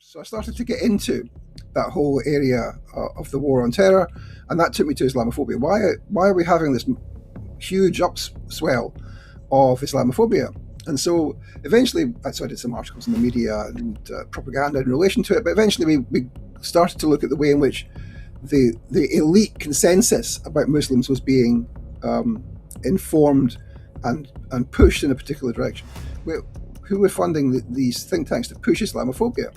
So I started to get into that whole area of the war on terror, and that took me to Islamophobia. Why are we having this huge upswell of Islamophobia? And so eventually, so I did some articles in the media and propaganda in relation to it, but eventually we started to look at the way in which the elite consensus about Muslims was being informed and pushed in a particular direction. Who were funding these think tanks to push Islamophobia?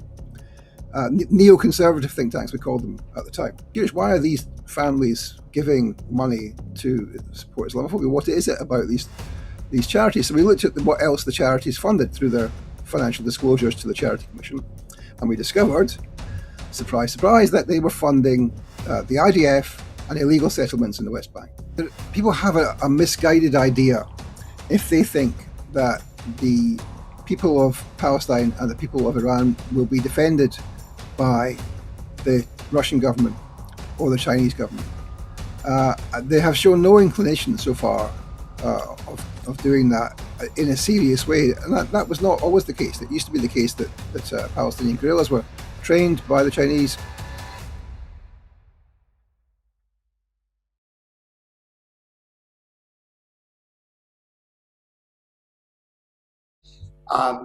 Neoconservative think tanks, we called them at the time. Curious, why are these families giving money to support Islamophobia? What is it about these charities? So we looked at what else the charities funded through their financial disclosures to the Charity Commission, and we discovered, surprise, surprise, that they were funding the IDF and illegal settlements in the West Bank. People have a misguided idea if they think that the people of Palestine and the people of Iran will be defended by the Russian government or the Chinese government. They have shown no inclination so far of doing that in a serious way, and that was not always the case. It used to be the case that Palestinian guerrillas were trained by the Chinese.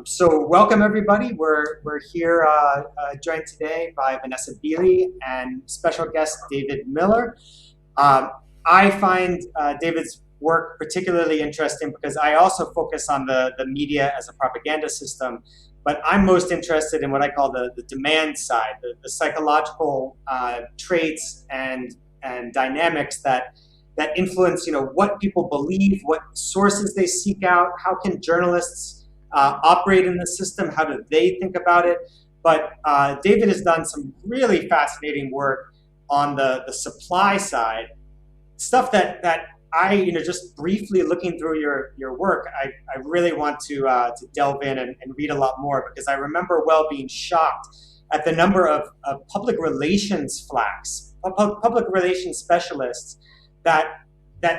So welcome everybody. We're here joined today by Vanessa Beeley and special guest David Miller. I find David's work particularly interesting because I also focus on the media as a propaganda system, but I'm most interested in what I call the demand side, the psychological traits and dynamics that influence, what people believe, what sources they seek out, how can journalists operate in the system, how do they think about it. But David has done some really fascinating work on the supply side, stuff that I, just briefly looking through your work, I really want to delve in and read a lot more, because I remember well being shocked at the number of public relations flacks, public relations specialists that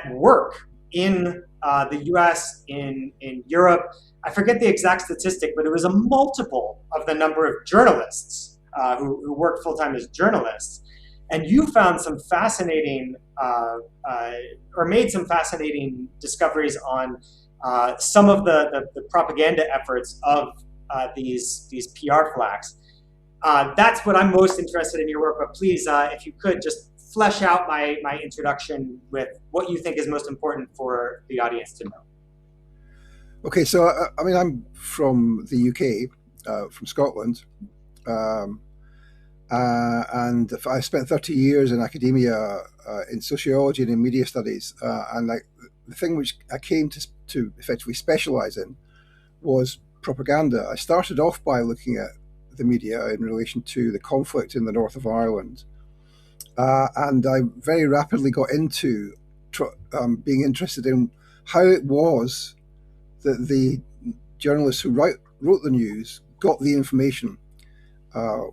work in the US, in Europe. I forget the exact statistic, but it was a multiple of the number of journalists who work full-time as journalists. And you found some fascinating, or made some fascinating discoveries on some of the propaganda efforts of these PR flacks. That's what I'm most interested in your work, but please, if you could just flesh out my introduction with what you think is most important for the audience to know. Okay, so I'm from the UK, from Scotland, and I spent 30 years in academia in sociology and in media studies, and the thing which I came to effectively specialize in was propaganda. I started off by looking at the media in relation to the conflict in the north of Ireland, and I very rapidly got into being interested in how it was that the journalists who wrote the news got the information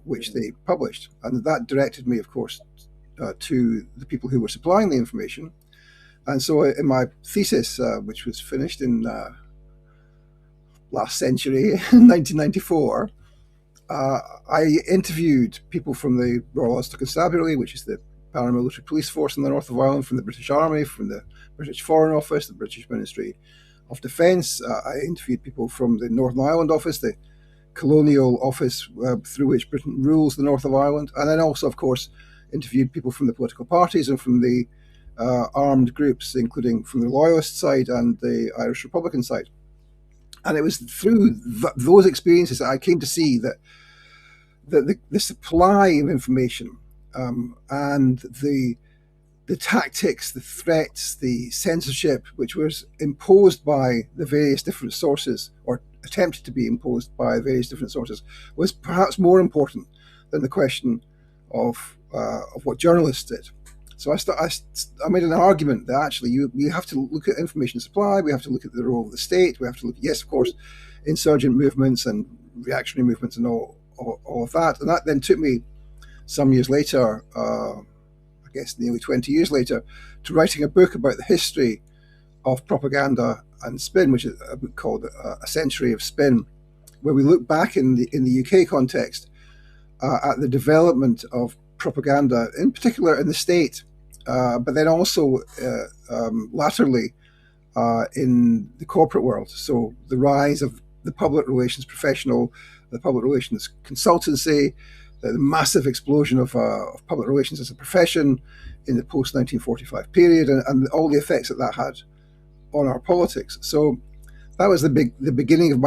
which they published. And that directed me, of course, to the people who were supplying the information. And so in my thesis, which was finished in last century, in 1994, I interviewed people from the Royal Ulster Constabulary, which is the paramilitary police force in the north of Ireland, from the British Army, from the British Foreign Office, the British Ministry of Defence. I interviewed people from the Northern Ireland Office, the colonial office through which Britain rules the north of Ireland, and then also, of course, interviewed people from the political parties and from the armed groups, including from the Loyalist side and the Irish Republican side. And it was through those experiences that I came to see that the supply of information and the tactics, the threats, the censorship, which was imposed by the various different sources, or attempted to be imposed by various different sources, was perhaps more important than the question of what journalists did. So I made an argument that actually you have to look at information supply, we have to look at the role of the state, we have to look at, yes, of course, insurgent movements and reactionary movements and all of that. And that then took me some years later, I guess nearly 20 years later, to writing a book about the history of propaganda and spin, which is a book called A Century of Spin, where we look back in the UK context at the development of propaganda, in particular in the state, but then also latterly in the corporate world. So the rise of the public relations professional, the public relations consultancy, the massive explosion of public relations as a profession in the post 1945 period, and all the effects that that had on our politics. So that was the beginning of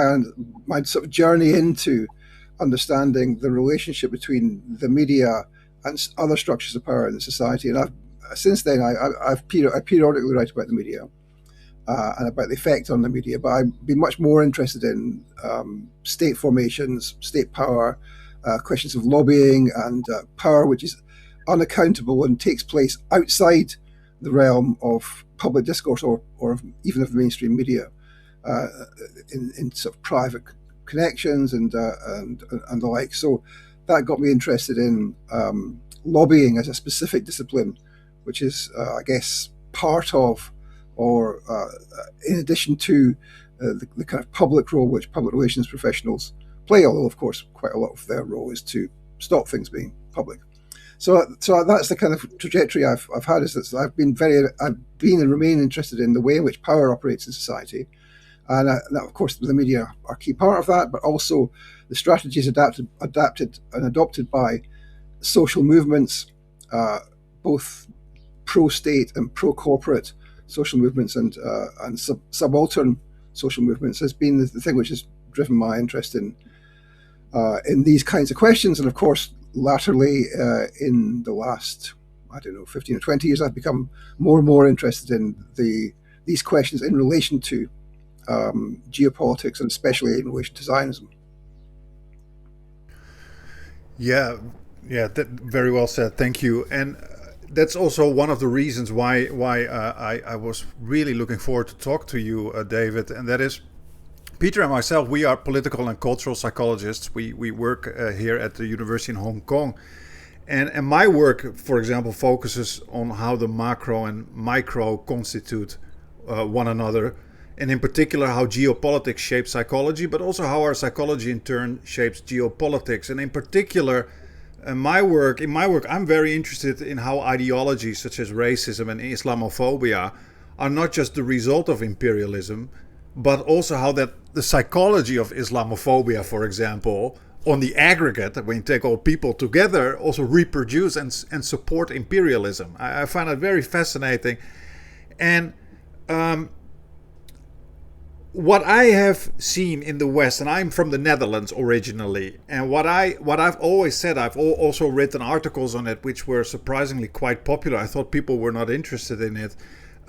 my sort of journey into understanding the relationship between the media and other structures of power in the society. And since then I periodically write about the media and about the effect on the media, but I've been much more interested in state formations, state power, questions of lobbying and power which is unaccountable and takes place outside the realm of public discourse or even of the mainstream media, in sort of private connections and the like. So that got me interested in lobbying as a specific discipline, which is, I guess, part of or in addition to the kind of public role which public relations professionals play, although of course quite a lot of their role is to stop things being public. So that's the kind of trajectory I've had. Is that I've been and remain interested in the way in which power operates in society, and that of course the media are a key part of that, but also the strategies adapted and adopted by social movements, both pro-state and pro-corporate social movements and subaltern social movements, has been the thing which has driven my interest in these kinds of questions. And of course, latterly, in the last, 15 or 20 years, I've become more and more interested in these questions in relation to geopolitics, and especially in relation to Zionism. Yeah, very well said. Thank you. And that's also one of the reasons why I was really looking forward to talk to you, David. And that is, Peter and myself, we are political and cultural psychologists. We work here at the University in Hong Kong. And my work, for example, focuses on how the macro and micro constitute one another. And in particular, how geopolitics shapes psychology, but also how our psychology in turn shapes geopolitics. And in particular, in my work, I'm very interested in how ideologies such as racism and Islamophobia are not just the result of imperialism, but also how that the psychology of Islamophobia, for example, on the aggregate, when you take all people together, also reproduce and support imperialism. I find it very fascinating. And what I have seen in the West, and I'm from the Netherlands originally, and what I've always said, I've also written articles on it, which were surprisingly quite popular. I thought people were not interested in it.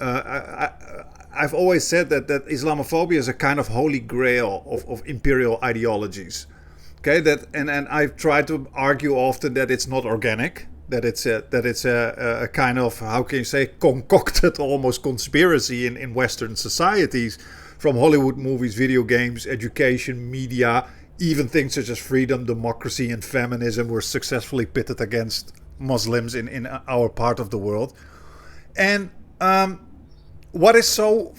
I've always said that Islamophobia is a kind of holy grail of imperial ideologies. Okay, and I've tried to argue often that it's not organic, that it's a kind of, how can you say, concocted almost conspiracy in Western societies, from Hollywood movies, video games, education, media, even things such as freedom, democracy, and feminism were successfully pitted against Muslims in our part of the world. And what is so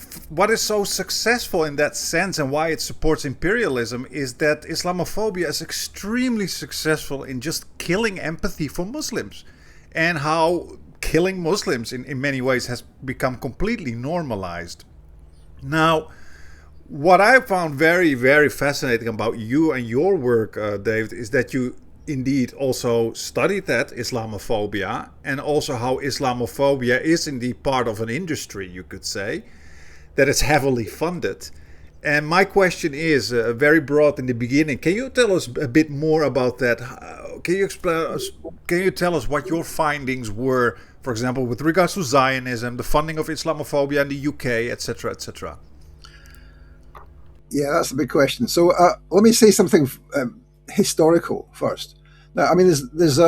successful in that sense, and why it supports imperialism, is that Islamophobia is extremely successful in just killing empathy for Muslims, and how killing Muslims in many ways has become completely normalized. Now, what I found very, very fascinating about you and your work, David, is that you indeed also studied that Islamophobia, and also how Islamophobia is indeed part of an industry, you could say, that is heavily funded. And my question is very broad in the beginning. Can you tell us a bit more about that? Can you tell us what your findings were, for example, with regards to Zionism, the funding of Islamophobia in the UK, etc., etc.? Yeah, that's a big question. So let me say something historical first. Now, I mean, there's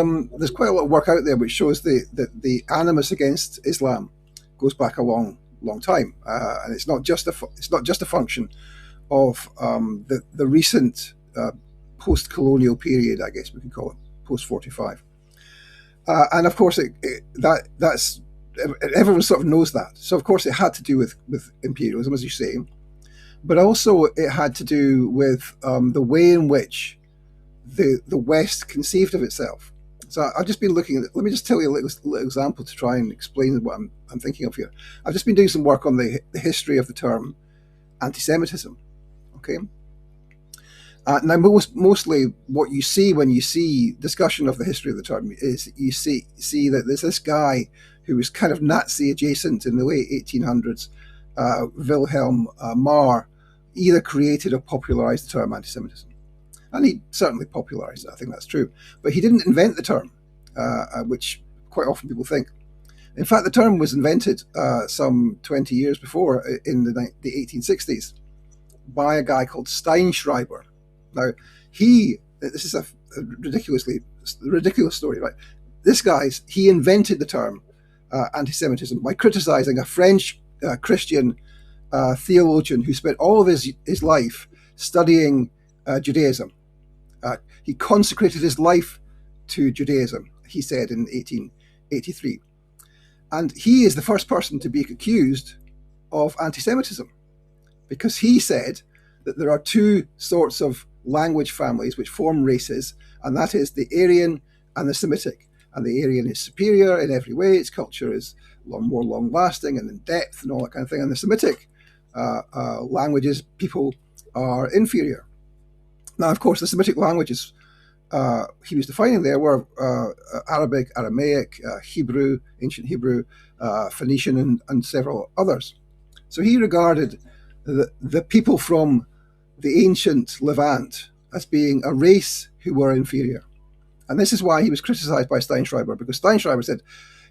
quite a lot of work out there which shows that the animus against Islam goes back a long time, and it's not just a function of the recent post-colonial period, I guess we can call it, post-45. And of course, that's everyone sort of knows that. So of course, it had to do with imperialism, as you say. But also it had to do with the way in which the West conceived of itself. So I've just been looking at. Let me just tell you a little example to try and explain what I'm thinking of here. I've just been doing some work on the history of the term anti-Semitism. Okay. Now, mostly what you see when you see discussion of the history of the term is you see that there's this guy who was kind of Nazi adjacent in the late 1800s, Wilhelm Marr, either created or popularized the term anti-Semitism. And he certainly popularized it, I think that's true. But he didn't invent the term, which quite often people think. In fact, the term was invented some 20 years before, in the 1860s, by a guy called Steinschreiber. Now, this is a ridiculous story, right? This guy, he invented the term anti-Semitism by criticizing a French Christian theologian who spent all of his life studying Judaism. He consecrated his life to Judaism, he said in 1883. And he is the first person to be accused of anti-Semitism, because he said that there are two sorts of language families which form races, and that is the Aryan and the Semitic. And the Aryan is superior in every way. Its culture is more long-lasting and in depth and all that kind of thing. And the Semitic languages, people are inferior. Now, of course, the Semitic languages he was defining there were Arabic, Aramaic, Hebrew, ancient Hebrew, Phoenician, and several others. So he regarded the people from the ancient Levant as being a race who were inferior. And this is why he was criticized by Steinschreiber, because Steinschreiber said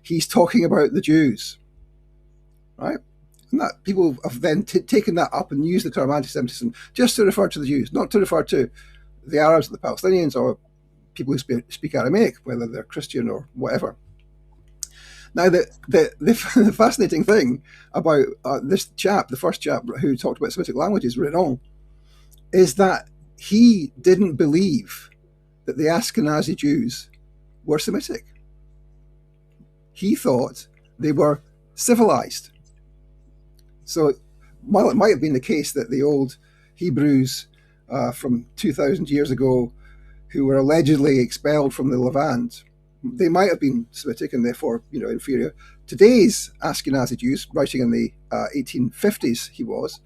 he's talking about the Jews, right? And that people have then taken that up and used the term anti-Semitism just to refer to the Jews, not to refer to the Arabs, the Palestinians, or people who speak Aramaic, whether they're Christian or whatever. Now, the fascinating thing about this chap, the first chap who talked about Semitic languages, Renan, is that he didn't believe that the Ashkenazi Jews were Semitic. He thought they were civilized. So while it might have been the case that the old Hebrews from 2,000 years ago, who were allegedly expelled from the Levant, they might have been Semitic and therefore, inferior. Today's Ashkenazi Jews, writing in the 1850s, he was,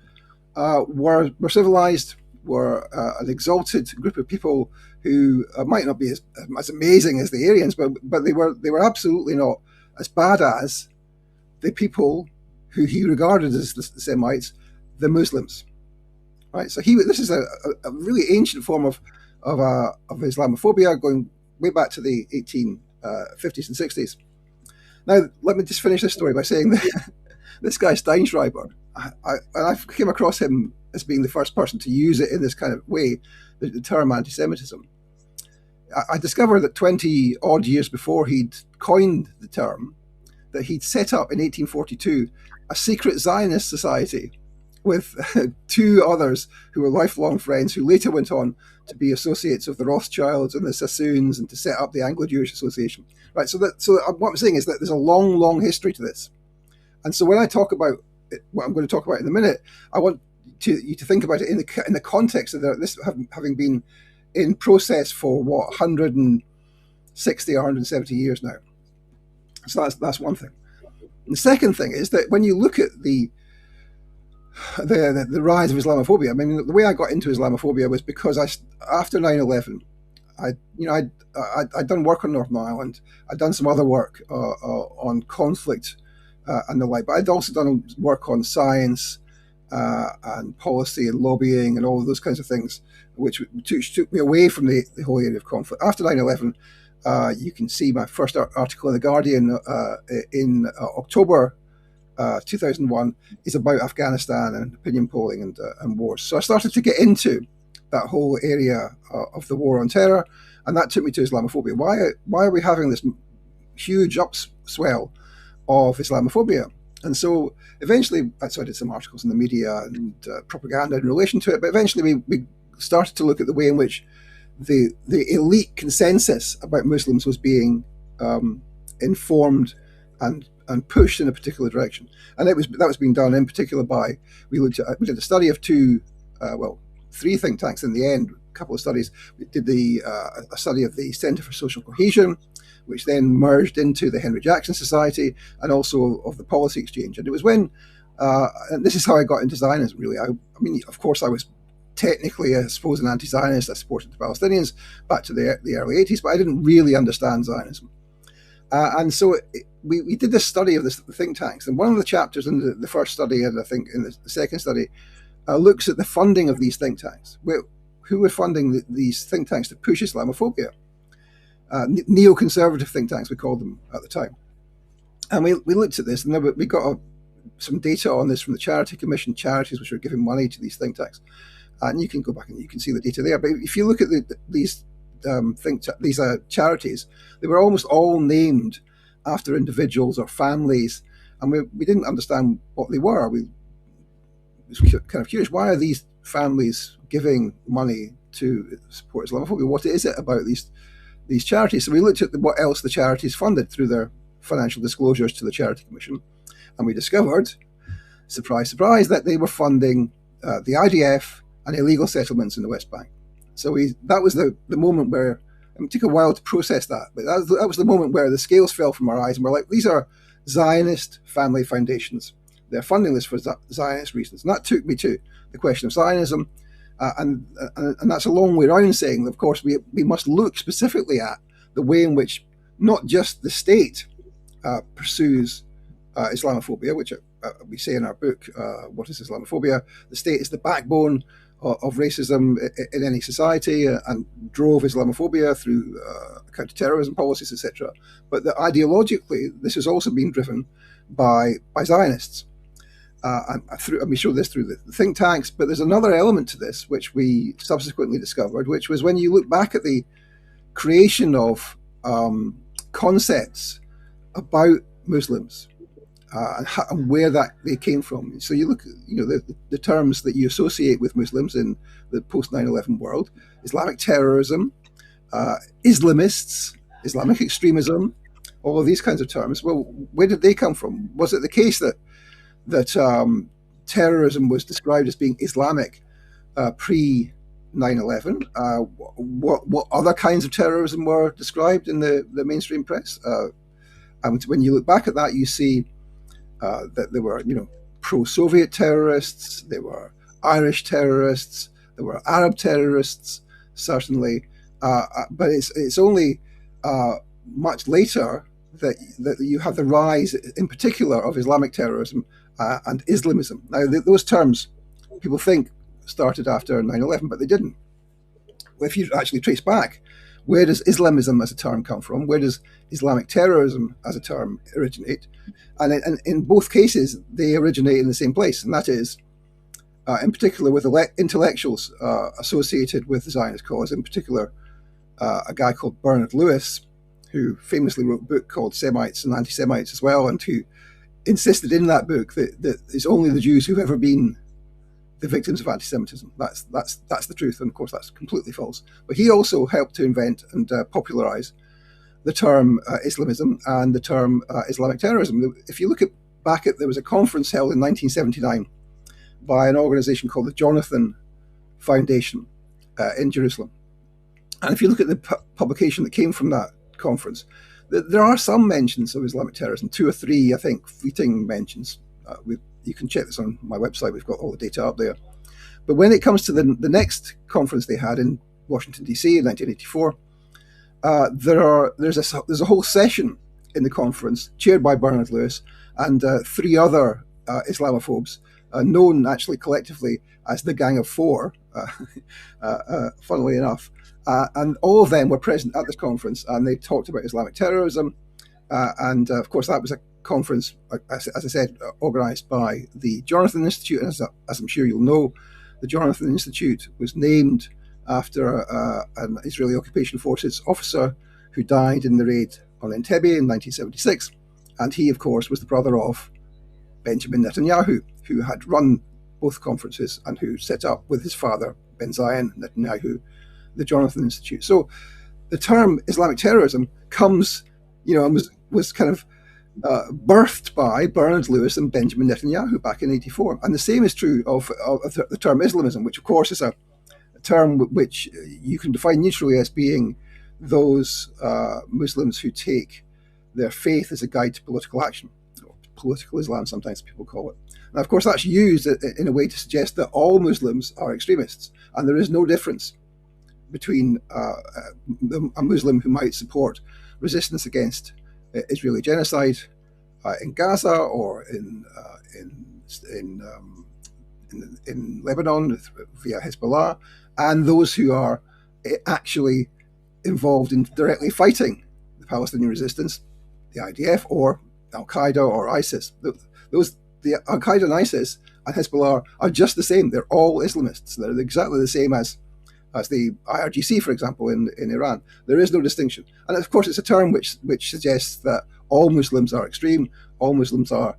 were civilized, were an exalted group of people who might not be as amazing as the Aryans, but they were absolutely not as bad as the people who he regarded as the Semites, the Muslims. Right. So this is a really ancient form of Islamophobia, going way back to the 1850s and 60s. Now, let me just finish this story by saying that this guy Steinschreiber, I came across him as being the first person to use it in this kind of way, the term anti-Semitism. I discovered that 20 odd years before he'd coined the term, that he'd set up in 1842 a secret Zionist society with two others who were lifelong friends, who later went on to be associates of the Rothschilds and the Sassoons, and to set up the Anglo-Jewish Association. Right. So what I'm saying is that there's a long, long history to this. And so when I talk about what I'm going to talk about in a minute, I want you to think about it in the context of this having been in process for 160 or 170 years now. So that's one thing. And the second thing is that when you look at the rise of Islamophobia, I mean, the way I got into Islamophobia was because after 9/11, I'd done work on Northern Ireland. I'd done some other work on conflict and the like, but I'd also done work on science and policy and lobbying and all of those kinds of things, which took me away from the whole area of conflict. After 9/11, you can see my first article in The Guardian in October 2001 is about Afghanistan and opinion polling and wars. So I started to get into that whole area of the war on terror, and that took me to Islamophobia. Why are we having this huge upswell of Islamophobia? And so eventually, so I did some articles in the media and propaganda in relation to it, but eventually we started to look at the way in which the elite consensus about Muslims was being informed and pushed in a particular direction. And that was being done in particular by, we did a study of two, three think tanks in the end, a couple of studies. We did a study of the Centre for Social Cohesion, which then merged into the Henry Jackson Society, and also of the Policy Exchange. And it was when, and this is how I got into Zionism, really. I mean, of course, I was technically, I suppose, an anti-Zionist. I supported the Palestinians back to the early 80s, but I didn't really understand Zionism. And so we did this study of the think tanks. And one of the chapters in the first study, and I think in the second study, looks at the funding of these think tanks. Who were funding these think tanks to push Islamophobia? Neoconservative think tanks, we called them at the time. And we looked at this, and we got some data on this from the Charity Commission, charities which were giving money to these think tanks. And you can go back and you can see the data there. But if you look at these charities, they were almost all named after individuals or families, and we didn't understand what they were. We was kind of curious, why are these families giving money to support Islamophobia? What is it about these charities? So we looked at what else the charities funded through their financial disclosures to the Charity Commission, and we discovered, surprise, surprise, that they were funding the IDF and illegal settlements in the West Bank. So that was the moment where, it took a while to process that, but that was the moment where the scales fell from our eyes, and we're like, these are Zionist family foundations. They're funding this for Zionist reasons. And that took me to the question of Zionism, and that's a long way around saying, of course, we must look specifically at the way in which not just the state pursues Islamophobia, which we say in our book, What is Islamophobia? The state is the backbone of racism in any society, and drove Islamophobia through counter-terrorism policies, etc. But ideologically, this has also been driven by Zionists. And we show this through the think tanks, but there's another element to this which we subsequently discovered, which was when you look back at the creation of concepts about Muslims and where they came from. So you look at the terms that you associate with Muslims in the post 9/11 world: Islamic terrorism, Islamists, Islamic extremism, all of these kinds of terms. Well, where did they come from? Was it the case that terrorism was described as being Islamic pre 9/11? What other kinds of terrorism were described in the mainstream press? And when you look back at that, you see that there were, pro-Soviet terrorists, there were Irish terrorists, there were Arab terrorists, certainly. But it's only much later that you have the rise, in particular, of Islamic terrorism and Islamism. Now, those terms, people think, started after 9/11, but they didn't. Well, if you actually trace back, where does Islamism as a term come from? Where does Islamic terrorism as a term originate? And in both cases, they originate in the same place, and that is, in particular, with intellectuals associated with the Zionist cause, in particular, a guy called Bernard Lewis, who famously wrote a book called Semites and Anti-Semites as well, and who insisted in that book that it's only the Jews who've ever been the victims of anti-Semitism. That's the truth, and of course that's completely false. But he also helped to invent and popularize the term Islamism and the term Islamic terrorism. If you look back at, there was a conference held in 1979 by an organization called the Jonathan Foundation in Jerusalem. And if you look at the publication that came from that conference, there are some mentions of Islamic terrorism, 2 or 3, I think, fleeting mentions. You can check this on my website. We've got all the data up there. But when it comes to the next conference they had in Washington, D.C. in 1984, there's a whole session in the conference chaired by Bernard Lewis and 3 other Islamophobes, known actually collectively as the Gang of Four, funnily enough. And all of them were present at this conference, and they talked about Islamic terrorism. And of course, that was a conference, as I said, organized by the Jonathan Institute. And as I'm sure you'll know, the Jonathan Institute was named after an Israeli occupation forces officer who died in the raid on Entebbe in 1976. And he, of course, was the brother of Benjamin Netanyahu, who had run both conferences and who set up with his father, Ben Zion Netanyahu, the Jonathan Institute. So the term Islamic terrorism comes, and was kind of birthed by Bernard Lewis and Benjamin Netanyahu back in 1984. And the same is true of the term Islamism, which of course is term which you can define neutrally as being those Muslims who take their faith as a guide to political action, or political Islam, sometimes people call it. Now, of course, that's used in a way to suggest that all Muslims are extremists, and there is no difference between a Muslim who might support resistance against Israeli genocide in Gaza or in Lebanon via Hezbollah, and those who are actually involved in directly fighting the Palestinian resistance, the IDF or Al Qaeda or ISIS. The Al Qaeda and ISIS and Hezbollah are just the same. They're all Islamists. They're exactly the same as the IRGC, for example, in Iran. There is no distinction. And of course, it's a term which suggests that all Muslims are extreme, all Muslims are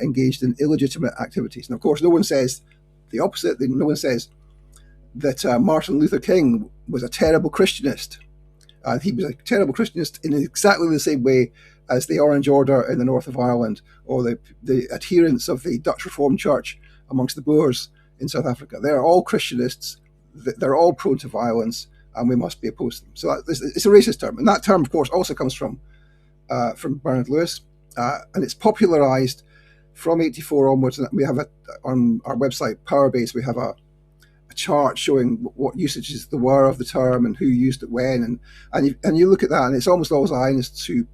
engaged in illegitimate activities. And of course, no one says the opposite. No one says that Martin Luther King was a terrible Christianist. He was a terrible Christianist in exactly the same way as the Orange Order in the north of Ireland, or the adherents of the Dutch Reformed Church amongst the Boers in South Africa. They're all Christianists. They're all prone to violence, and we must be opposed to them. So it's a racist term, and that term, of course, also comes from Bernard Lewis, and it's popularized from '84 onwards. And we have on our website Powerbase, we have a chart showing what usages there were of the term and who used it when, and you look at that, and it's almost all Zionists who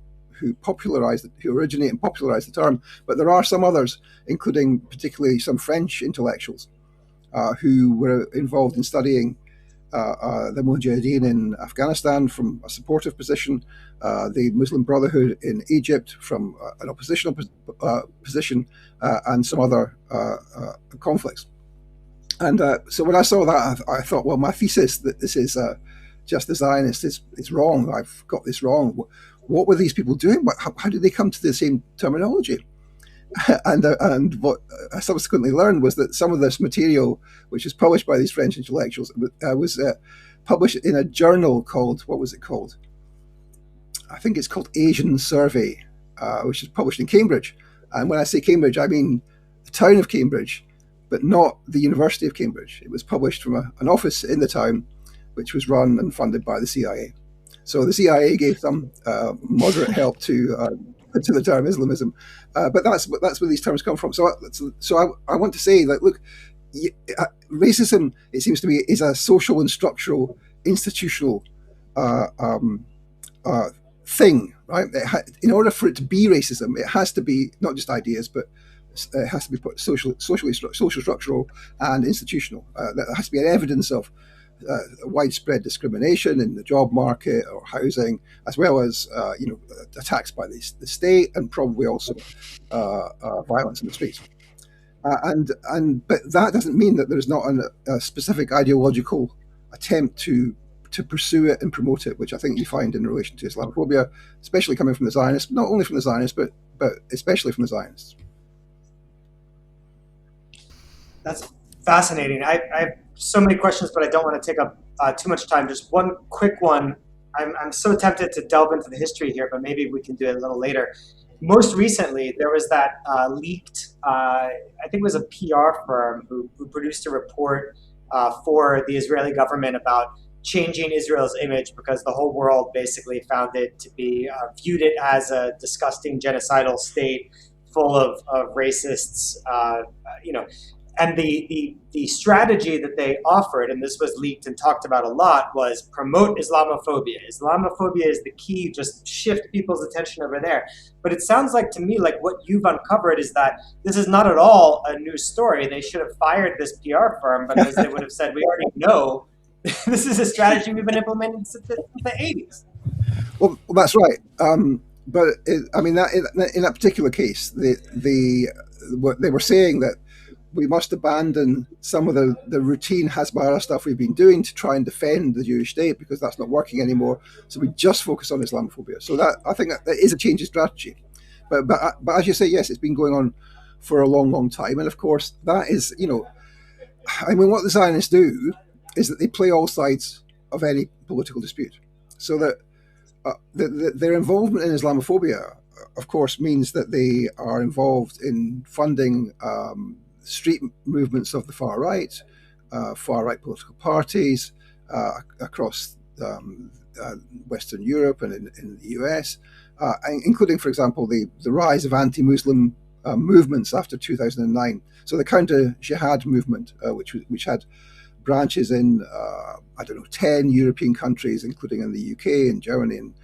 originate and popularize the term. But there are some others, including particularly some French intellectuals who were involved in studying the Mujahideen in Afghanistan from a supportive position, the Muslim Brotherhood in Egypt from an oppositional position, and some other conflicts. And so when I saw that, I thought, well, my thesis that this is just a Zionist is wrong. I've got this wrong. What were these people doing? How did they come to the same terminology? And what I subsequently learned was that some of this material, which was published by these French intellectuals, was published in a journal called, what was it called? I think it's called Asian Survey, which is published in Cambridge. And when I say Cambridge, I mean the town of Cambridge, but not the University of Cambridge. It was published from an office in the town, which was run and funded by the CIA. So the CIA gave some moderate help to the term Islamism, but that's where these terms come from. So I want to say that, look, racism, it seems to me, is a social and structural, institutional thing, right? In order for it to be racism, it has to be not just ideas, but it has to be social, structural, and institutional. There has to be an evidence of widespread discrimination in the job market or housing, as well as attacks by the state, and probably also violence in the streets. But that doesn't mean that there's not a specific ideological attempt to pursue it and promote it, which I think you find in relation to Islamophobia, especially coming from the Zionists, not only from the Zionists, but especially from the Zionists. That's fascinating. I have so many questions, but I don't want to take up too much time. Just one quick one. I'm so tempted to delve into the history here, but maybe we can do it a little later. Most recently, there was that leaked, I think it was a PR firm who produced a report for the Israeli government about changing Israel's image because the whole world basically found it to be, viewed it as a disgusting genocidal state full of racists, and the strategy that they offered, and this was leaked and talked about a lot, was promote Islamophobia. Islamophobia is the key, just shift people's attention over there. But it sounds like to me, like what you've uncovered is that this is not at all a new story. They should have fired this PR firm because they would have said, we already know this is a strategy we've been implementing since the 80s. Well, that's right. But in that particular case, they were saying that we must abandon some of the routine Hasbara stuff we've been doing to try and defend the Jewish state because that's not working anymore. So we just focus on Islamophobia. So that, I think, that is a change of strategy. But as you say, yes, it's been going on for a long, long time. And of course, that is, what the Zionists do is that they play all sides of any political dispute. So that their involvement in Islamophobia, of course, means that they are involved in funding street movements of the far right, far-right political parties across Western Europe and in the US, including, for example, the rise of anti-Muslim movements after 2009. So the counter-jihad movement, which had branches in, 10 European countries, including in the UK and Germany, and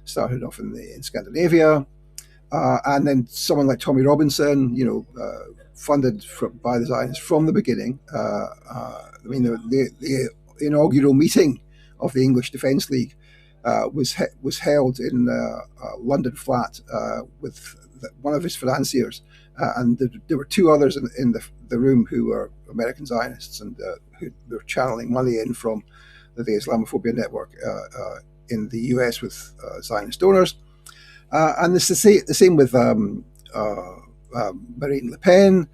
started off in Scandinavia. And then someone like Tommy Robinson, funded by the Zionists from the beginning. The inaugural meeting of the English Defence League was held in a London flat with one of his financiers, and there were two others in the room who were American Zionists and who were channeling money in from the Islamophobia network in the US with Zionist donors. And it's the same with Marine Le Pen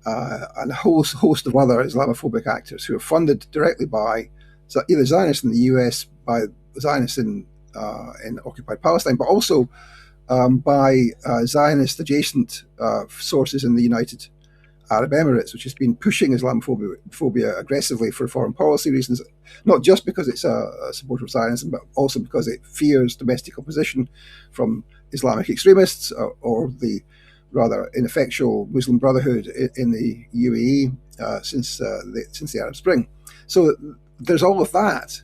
and a host of other Islamophobic actors who are funded directly by either Zionists in the US, by Zionists in occupied Palestine, but also by Zionist adjacent sources in the United Arab Emirates, which has been pushing Islamophobia aggressively for foreign policy reasons, not just because it's a supporter of Zionism, but also because it fears domestic opposition from Islamic extremists or the rather ineffectual Muslim Brotherhood in the UAE since the Arab Spring. So there's all of that.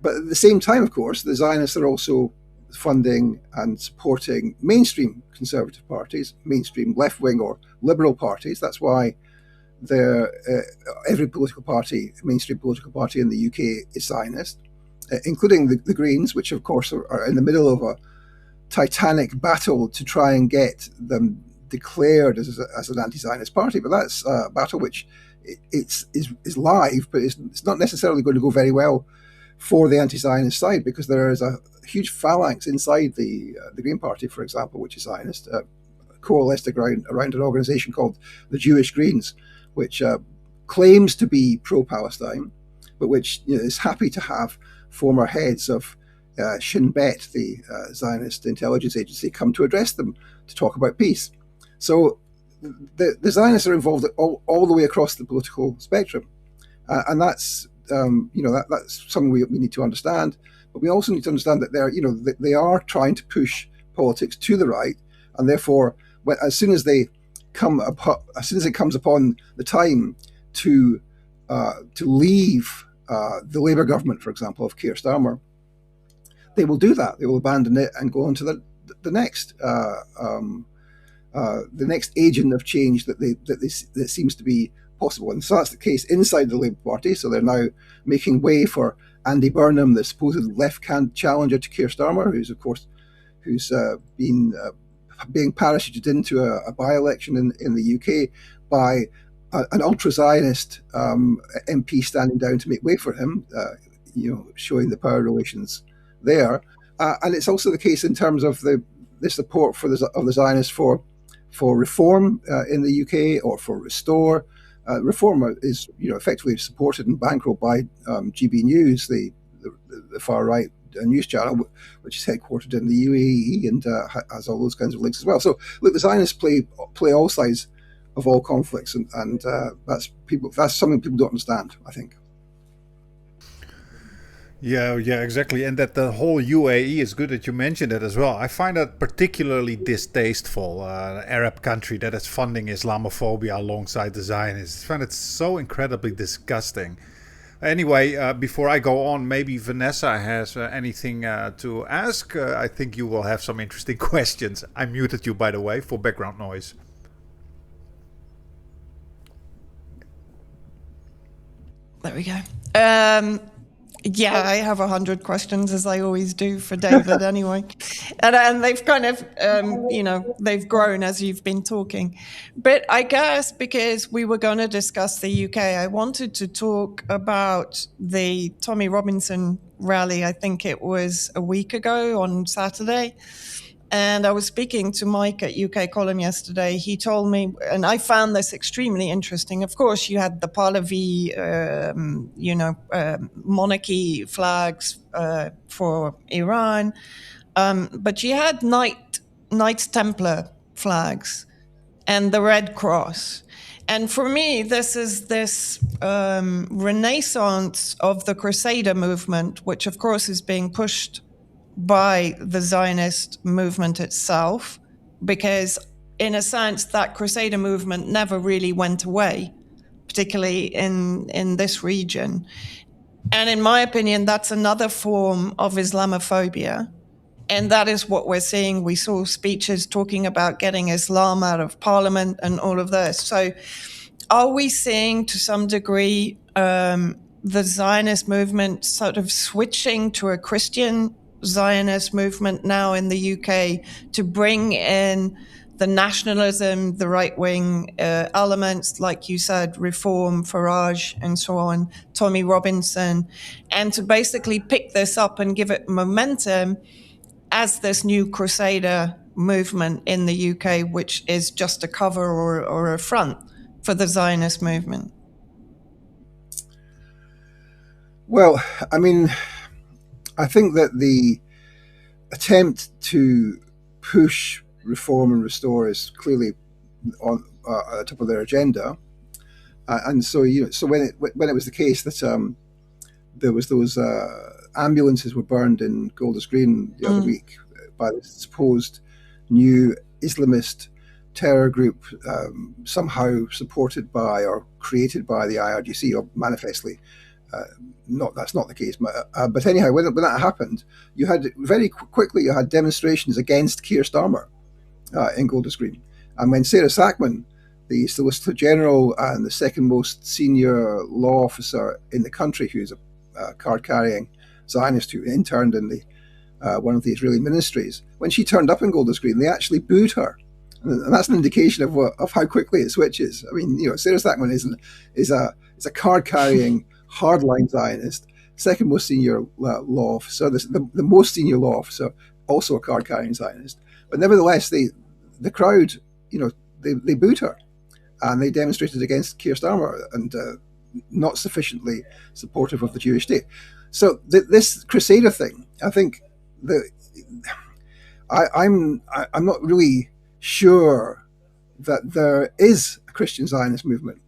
But at the same time, of course, the Zionists are also funding and supporting mainstream conservative parties, mainstream left-wing or liberal parties. That's why every political party, mainstream political party in the UK is Zionist, including the Greens, which of course are in the middle of a titanic battle to try and get them declared as an anti-Zionist party. But that's a battle which is live, but it's not necessarily going to go very well for the anti-Zionist side, because there is a huge phalanx inside the Green Party, for example, which is Zionist, coalesced around an organization called the Jewish Greens, which claims to be pro-Palestine, but which is happy to have former heads of Shin Bet, the Zionist intelligence agency, come to address them to talk about peace. So the Zionists are involved all the way across the political spectrum, and that's that's something we need to understand. But we also need to understand that they are trying to push politics to the right, and therefore, as soon as it comes upon the time to leave the Labour government, for example, of Keir Starmer, they will do that. They will abandon it and go on to the next agent of change that seems to be possible. And so that's the case inside the Labour Party. So they're now making way for Andy Burnham, the supposed left-hand challenger to Keir Starmer, who's been being parachuted into a by-election in the UK by an ultra-Zionist MP standing down to make way for him, showing the power relations there. And it's also the case in terms of the support of the Zionists for reform in the UK, or for Restore. Reform is effectively supported and bankrolled by GB News, the far right news channel, which is headquartered in the UAE and has all those kinds of links as well. So look, the Zionists play all sides of all conflicts, and that's something people don't understand, I think. Yeah, exactly. And that the whole UAE is good that you mentioned it as well. I find that particularly distasteful, Arab country that is funding Islamophobia alongside the Zionists. I find it so incredibly disgusting. Anyway, before I go on, maybe Vanessa has anything to ask. I think you will have some interesting questions. I muted you, by the way, for background noise. There we go. Yeah, I have 100 questions, as I always do for David anyway. And they've kind of, they've grown as you've been talking. But I guess because we were going to discuss the UK, I wanted to talk about the Tommy Robinson rally. I think it was a week ago on Saturday. And I was speaking to Mike at UK Column yesterday. He told me, and I found this extremely interesting. Of course, you had the Pahlavi, monarchy flags for Iran, but you had Knights Templar flags and the Red Cross. And for me, this is this renaissance of the Crusader movement, which of course is being pushed by the Zionist movement itself, because in a sense that Crusader movement never really went away, particularly in this region. And in my opinion, that's another form of Islamophobia. And that is what we're seeing. We saw speeches talking about getting Islam out of parliament and all of this. So are we seeing to some degree the Zionist movement sort of switching to a Christian Zionist movement now in the UK to bring in the nationalism, the right-wing elements, like you said, Reform, Farage, and so on, Tommy Robinson, and to basically pick this up and give it momentum as this new Crusader movement in the UK, which is just a cover or a front for the Zionist movement? Well, I mean, I think that the attempt to push reform and restore is clearly on at the top of their agenda, and so so when it was the case that there was those ambulances were burned in Golders Green the other week by the supposed new Islamist terror group, somehow supported by or created by the IRGC, or manifestly. That's not the case, but anyhow, when that happened, you had very quickly demonstrations against Keir Starmer in Golders Green, and when Sarah Sackman, the Solicitor General and the second most senior law officer in the country, who's a card-carrying Zionist who interned in the one of the Israeli ministries, when she turned up in Golders Green, they actually booed her, and that's an indication of how quickly it switches. I mean, Sarah Sackman is a card-carrying hardline Zionist, second most senior law officer, the most senior law officer, also a card-carrying Zionist. But nevertheless, the crowd, they booed her, and they demonstrated against Keir Starmer and not sufficiently supportive of the Jewish state. So this Crusader thing, I think that I'm not really sure that there is a Christian Zionist movement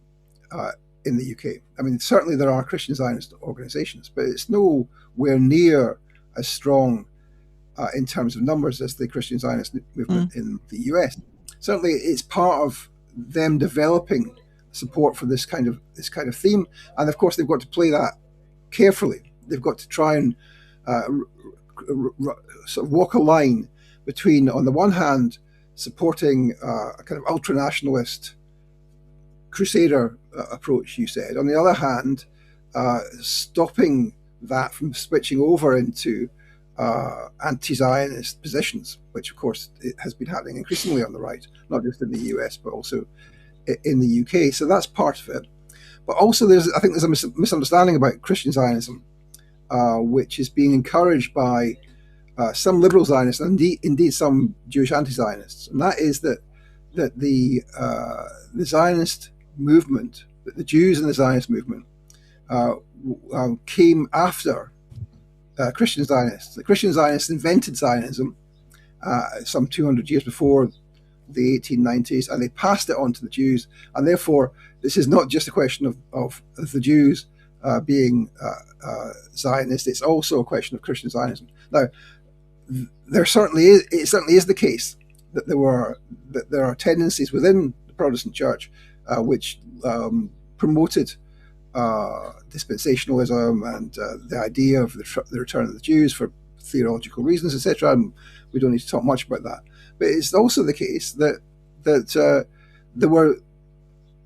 in the UK. I mean, certainly there are Christian Zionist organizations, but it's nowhere near as strong in terms of numbers as the Christian Zionist movement in the US. Certainly, it's part of them developing support for this kind of theme, and of course, they've got to play that carefully. They've got to try and sort of walk a line between, on the one hand, supporting a kind of ultra-nationalist Crusader approach, you said. On the other hand, stopping that from switching over into anti-Zionist positions, which of course it has been happening increasingly on the right, not just in the US, but also in the UK. So that's part of it. But also I think there's a misunderstanding about Christian Zionism, which is being encouraged by some liberal Zionists and indeed some Jewish anti-Zionists. And that is that the Zionist movement, the Jews in the Zionist movement, came after Christian Zionists. The Christian Zionists invented Zionism some 200 years before the 1890s, and they passed it on to the Jews. And therefore, this is not just a question of the Jews being Zionist; it's also a question of Christian Zionism. Now, it certainly is the case that there are tendencies within the Protestant Church which promoted dispensationalism and the idea of the return of the Jews for theological reasons, etc. And we don't need to talk much about that. But it's also the case that there were,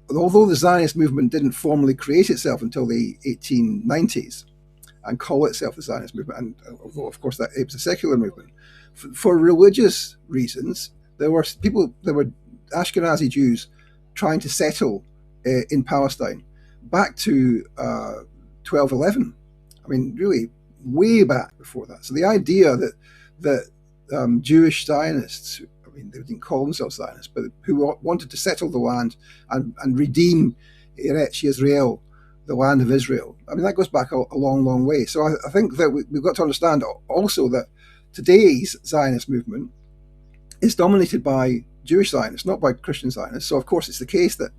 although the Zionist movement didn't formally create itself until the 1890s and call itself the Zionist movement, and although of course that it was a secular movement, for religious reasons, there were Ashkenazi Jews trying to settle in Palestine back to 1211. I mean, really way back before that. So the idea that Jewish Zionists, I mean, they didn't call themselves Zionists, but who wanted to settle the land and redeem Eretz Yisrael, the land of Israel, I mean, that goes back a long, long way. So I think that we've got to understand also that today's Zionist movement is dominated by Jewish Zionists, not by Christian Zionists. So of course it's the case that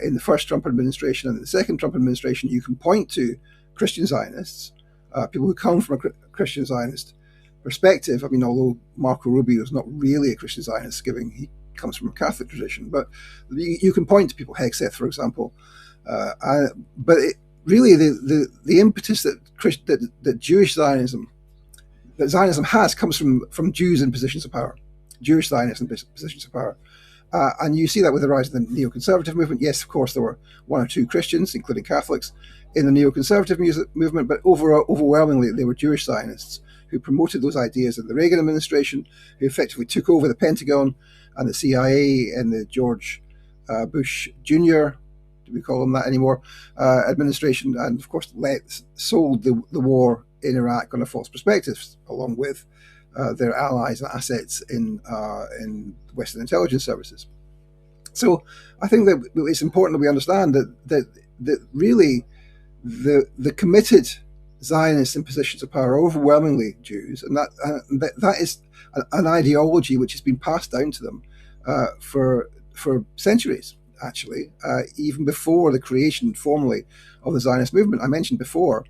in the first Trump administration and the second Trump administration, you can point to Christian Zionists, people who come from a Christian Zionist perspective. I mean, although Marco Rubio is not really a Christian Zionist, given he comes from a Catholic tradition, but you can point to people, Hegseth, for example. But really, the impetus that Jewish Zionism, that Zionism has, comes from Jews in positions of power, Jewish Zionists in positions of power. And you see that with the rise of the neoconservative movement. Yes, of course, there were one or two Christians, including Catholics, in the neoconservative movement, but overwhelmingly they were Jewish Zionists who promoted those ideas in the Reagan administration, who effectively took over the Pentagon and the CIA and the George Bush Jr., do we call him that anymore, administration, and of course sold the war in Iraq on a false perspective, along with their allies and assets in Western intelligence services. So I think that it's important that we understand that really the committed Zionists in positions of power are overwhelmingly Jews, and that is an ideology which has been passed down to them for centuries, actually, even before the creation formally of the Zionist movement. I mentioned before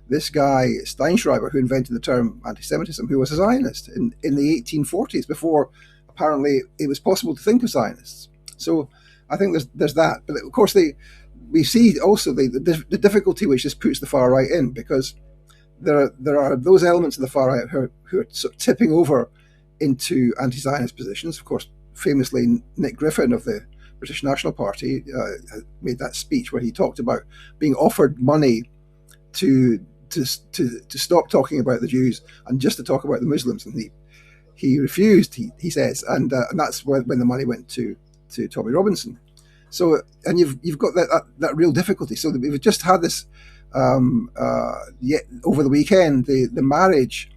this guy Steinschreiber, who invented the term anti-Semitism, who was a Zionist in the 1840s, before apparently it was possible to think of Zionists. So I think there's that. But of course, we see also the difficulty which this puts the far right in, because there are those elements of the far right who are sort of tipping over into anti-Zionist positions. Of course, famously, Nick Griffin of the British National Party made that speech where he talked about being offered money to stop talking about the Jews and just to talk about the Muslims, and he refused. He says, and that's when the money went to Tommy Robinson. So, and you've got that real difficulty. So we've just had this over the weekend, the marriage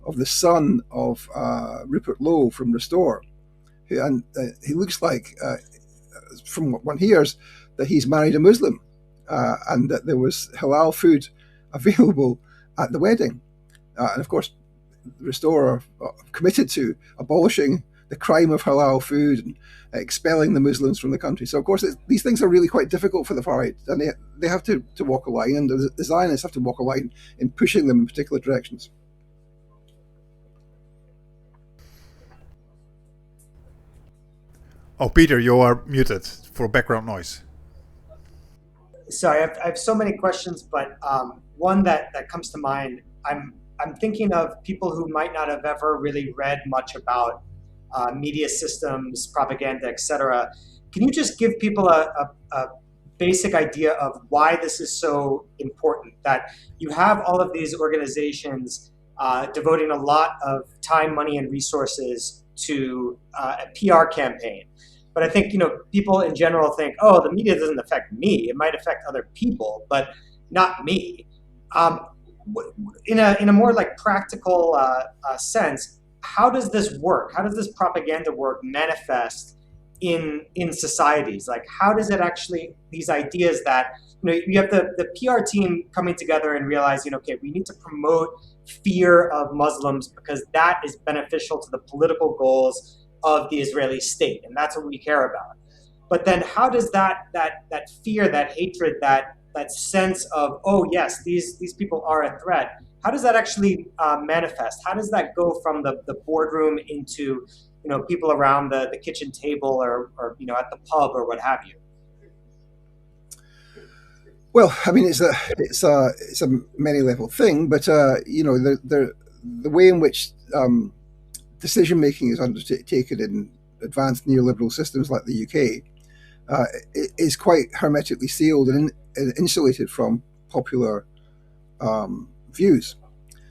of the son of Rupert Lowe from Restore, and he looks like, from what one hears, that he's married a Muslim, and that there was halal food available at the wedding. And of course, Restore are committed to abolishing the crime of halal food and expelling the Muslims from the country. So of course, these things are really quite difficult for the far right, and they have to walk a line, and the Zionists have to walk a line in pushing them in particular directions. Oh, Peter, you are muted for background noise. Sorry, I have so many questions, but one that comes to mind, I'm thinking of people who might not have ever really read much about media systems, propaganda, etc. Can you just give people a basic idea of why this is so important, that you have all of these organizations devoting a lot of time, money, and resources to a PR campaign? But I think, people in general think, oh, the media doesn't affect me. It might affect other people, but not me. In a more like practical sense, how does this work? How does this propaganda work manifest in societies? Like, how does it actually, these ideas that, you have the PR team coming together and realizing, okay, we need to promote fear of Muslims because that is beneficial to the political goals of the Israeli state, and that's what we care about. But then how does that fear, that hatred, that sense of, oh yes, these people are a threat, how does that actually manifest? How does that go from the boardroom into people around the kitchen table or at the pub or what have you? Well, I mean, it's a many-level thing, but the way in which decision making is undertaken in advanced neoliberal systems like the UK is quite hermetically sealed and insulated from popular views.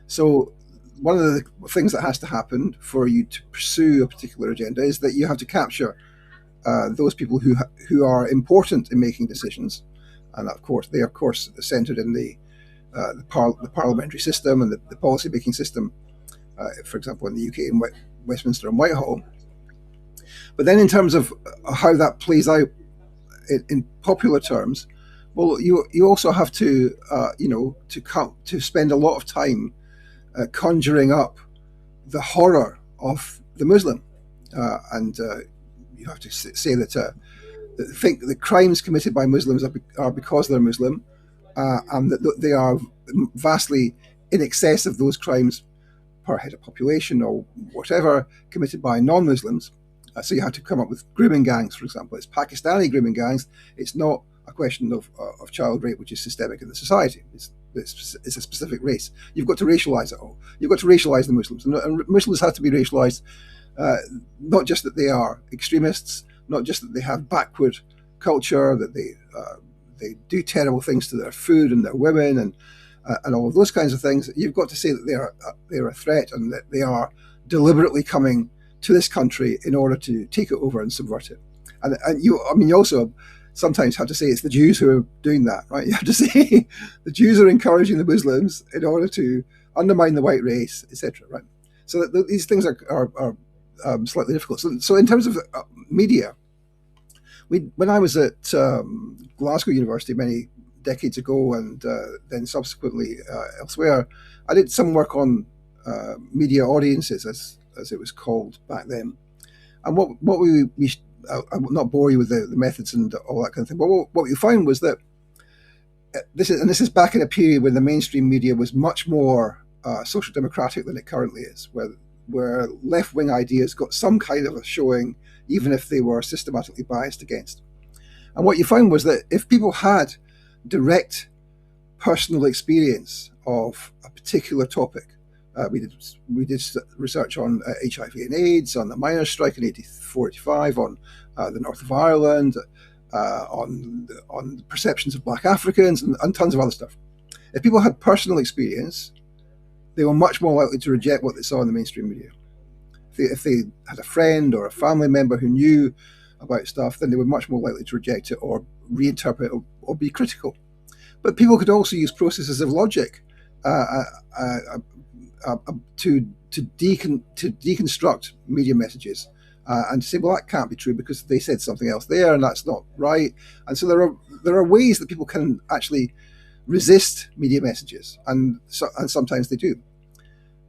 So one of the things that has to happen for you to pursue a particular agenda is that you have to capture those people who are important in making decisions, and of course they are centered in the parliamentary system and the policy making system. For example, in the UK, in Westminster and Whitehall. But then in terms of how that plays out in popular terms, well, you also have to spend a lot of time conjuring up the horror of the Muslim, and you have to say that think that crimes committed by Muslims are because they're Muslim, and that they are vastly in excess of those crimes per head of population or whatever committed by non-Muslims. So you have to come up with grooming gangs, for example. It's Pakistani grooming gangs. It's not a question of child rape, which is systemic in the society. It's a specific race. You've got to racialize it all. You've got to racialize the Muslims. And Muslims have to be racialized, not just that they are extremists, not just that they have backward culture, that they do terrible things to their food and their women and all of those kinds of things. You've got to say that they are a threat and that they are deliberately coming to this country in order to take it over and subvert it. And you also sometimes have to say it's the Jews who are doing that, right? You have to say the Jews are encouraging the Muslims in order to undermine the white race, etc. Right? So these things are slightly difficult. So in terms of media, when I was at Glasgow University many decades ago, and then subsequently elsewhere, I did some work on media audiences, as it was called back then. And what we I will not bore you with the methods and all that kind of thing, but what we found was that this is back in a period when the mainstream media was much more social democratic than it currently is, where left-wing ideas got some kind of a showing, even if they were systematically biased against. And what you found was that if people had direct personal experience of a particular topic, we did research on HIV and AIDS, on the miners' strike in 84-85, on the north of Ireland, on the perceptions of black Africans, and tons of other stuff. If people had personal experience, they were much more likely to reject what they saw in the mainstream media. If they had a friend or a family member who knew about stuff, then they were much more likely to reject it or reinterpret it or be critical. But people could also use processes of logic to deconstruct media messages and to say, well, that can't be true because they said something else there and that's not right. And so there are ways that people can actually resist media messages, and sometimes they do.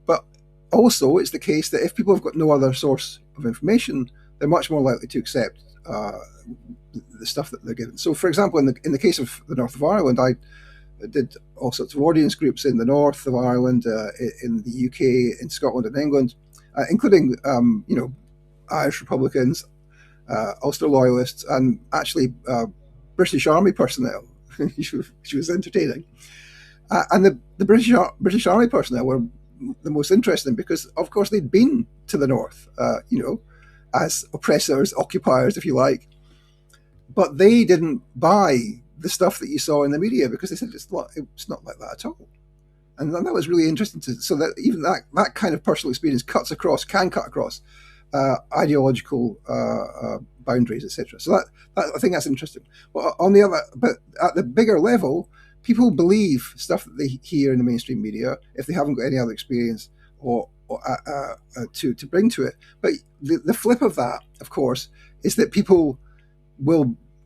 But also, it's the case that if people have got no other source of information, they're much more likely to accept the stuff that they're given. So, for example, in the case of the north of Ireland, I did all sorts of audience groups in the north of Ireland, in the UK, in Scotland and England, including Irish Republicans, Ulster Loyalists, and actually British Army personnel. She was entertaining, and the British Army personnel were the most interesting because, of course, they'd been to the north, as oppressors, occupiers, if you like, but they didn't buy the stuff that you saw in the media because they said it's not like that at all. And that was really interesting so that even that kind of personal experience can cut across ideological boundaries, etc. So that I think that's interesting. But at the bigger level, people believe stuff that they hear in the mainstream media if they haven't got any other experience or to bring to it. But the flip of that, of course, is that people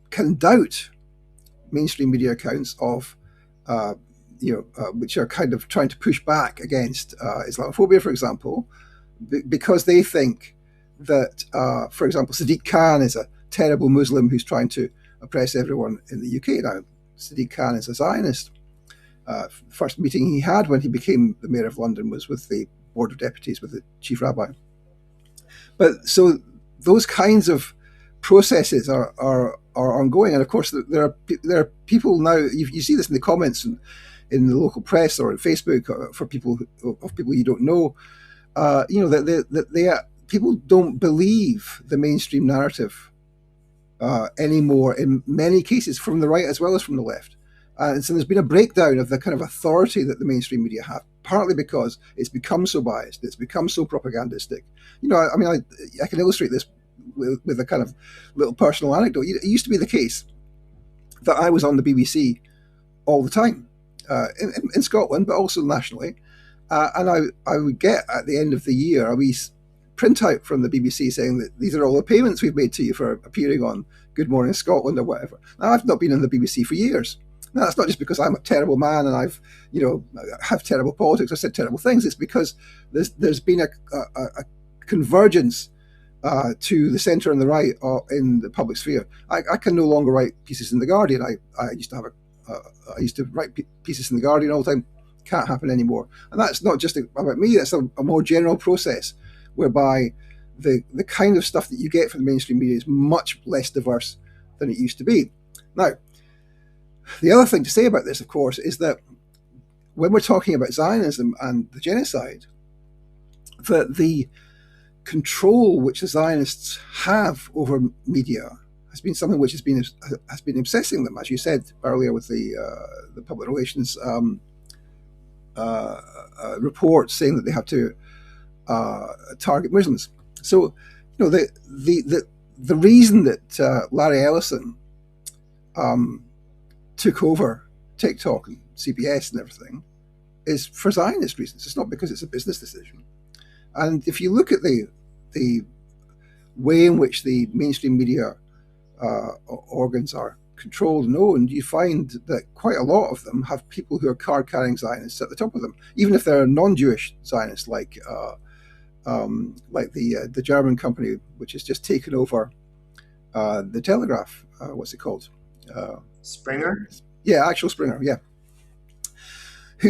can doubt mainstream media accounts of which are kind of trying to push back against Islamophobia, for example, because they think that, for example, Sadiq Khan is a terrible Muslim who's trying to oppress everyone in the UK. Now, Sadiq Khan is a Zionist. First meeting he had when he became the mayor of London was with the Board of Deputies, with the chief rabbi. But so those kinds of processes are ongoing, and of course there are people now. You see this in the comments in the local press or on Facebook for people you don't know. That people don't believe the mainstream narrative anymore in many cases, from the right as well as from the left. And so there's been a breakdown of the kind of authority that the mainstream media have, partly because it's become so biased, it's become so propagandistic. I can illustrate this with a kind of little personal anecdote. It used to be the case that I was on the BBC all the time, in Scotland, but also nationally. And I would get, at the end of the year, a wee printout from the BBC saying that these are all the payments we've made to you for appearing on Good Morning Scotland or whatever. Now, I've not been on the BBC for years. Now, that's not just because I'm a terrible man and I have terrible politics or said terrible things. It's because there's been a convergence to the centre and the right in the public sphere. I can no longer write pieces in the Guardian. I used to have I used to write pieces in the Guardian all the time. Can't happen anymore. And that's not just about me. That's a more general process whereby the kind of stuff that you get from the mainstream media is much less diverse than it used to be. Now, the other thing to say about this, of course, is that when we're talking about Zionism and the genocide, that the control which the Zionists have over media has been something which has been obsessing them, as you said earlier with the public relations report saying that they have to target Muslims. So, the reason that Larry Ellison took over TikTok and CBS and everything is for Zionist reasons. It's not because it's a business decision. And if you look at the way in which the mainstream media organs are controlled and owned, you find that quite a lot of them have people who are card-carrying Zionists at the top of them, even if they're non-Jewish Zionists, like the German company which has just taken over the Telegraph. What's it called? Springer? Yeah, actual Springer. Yeah,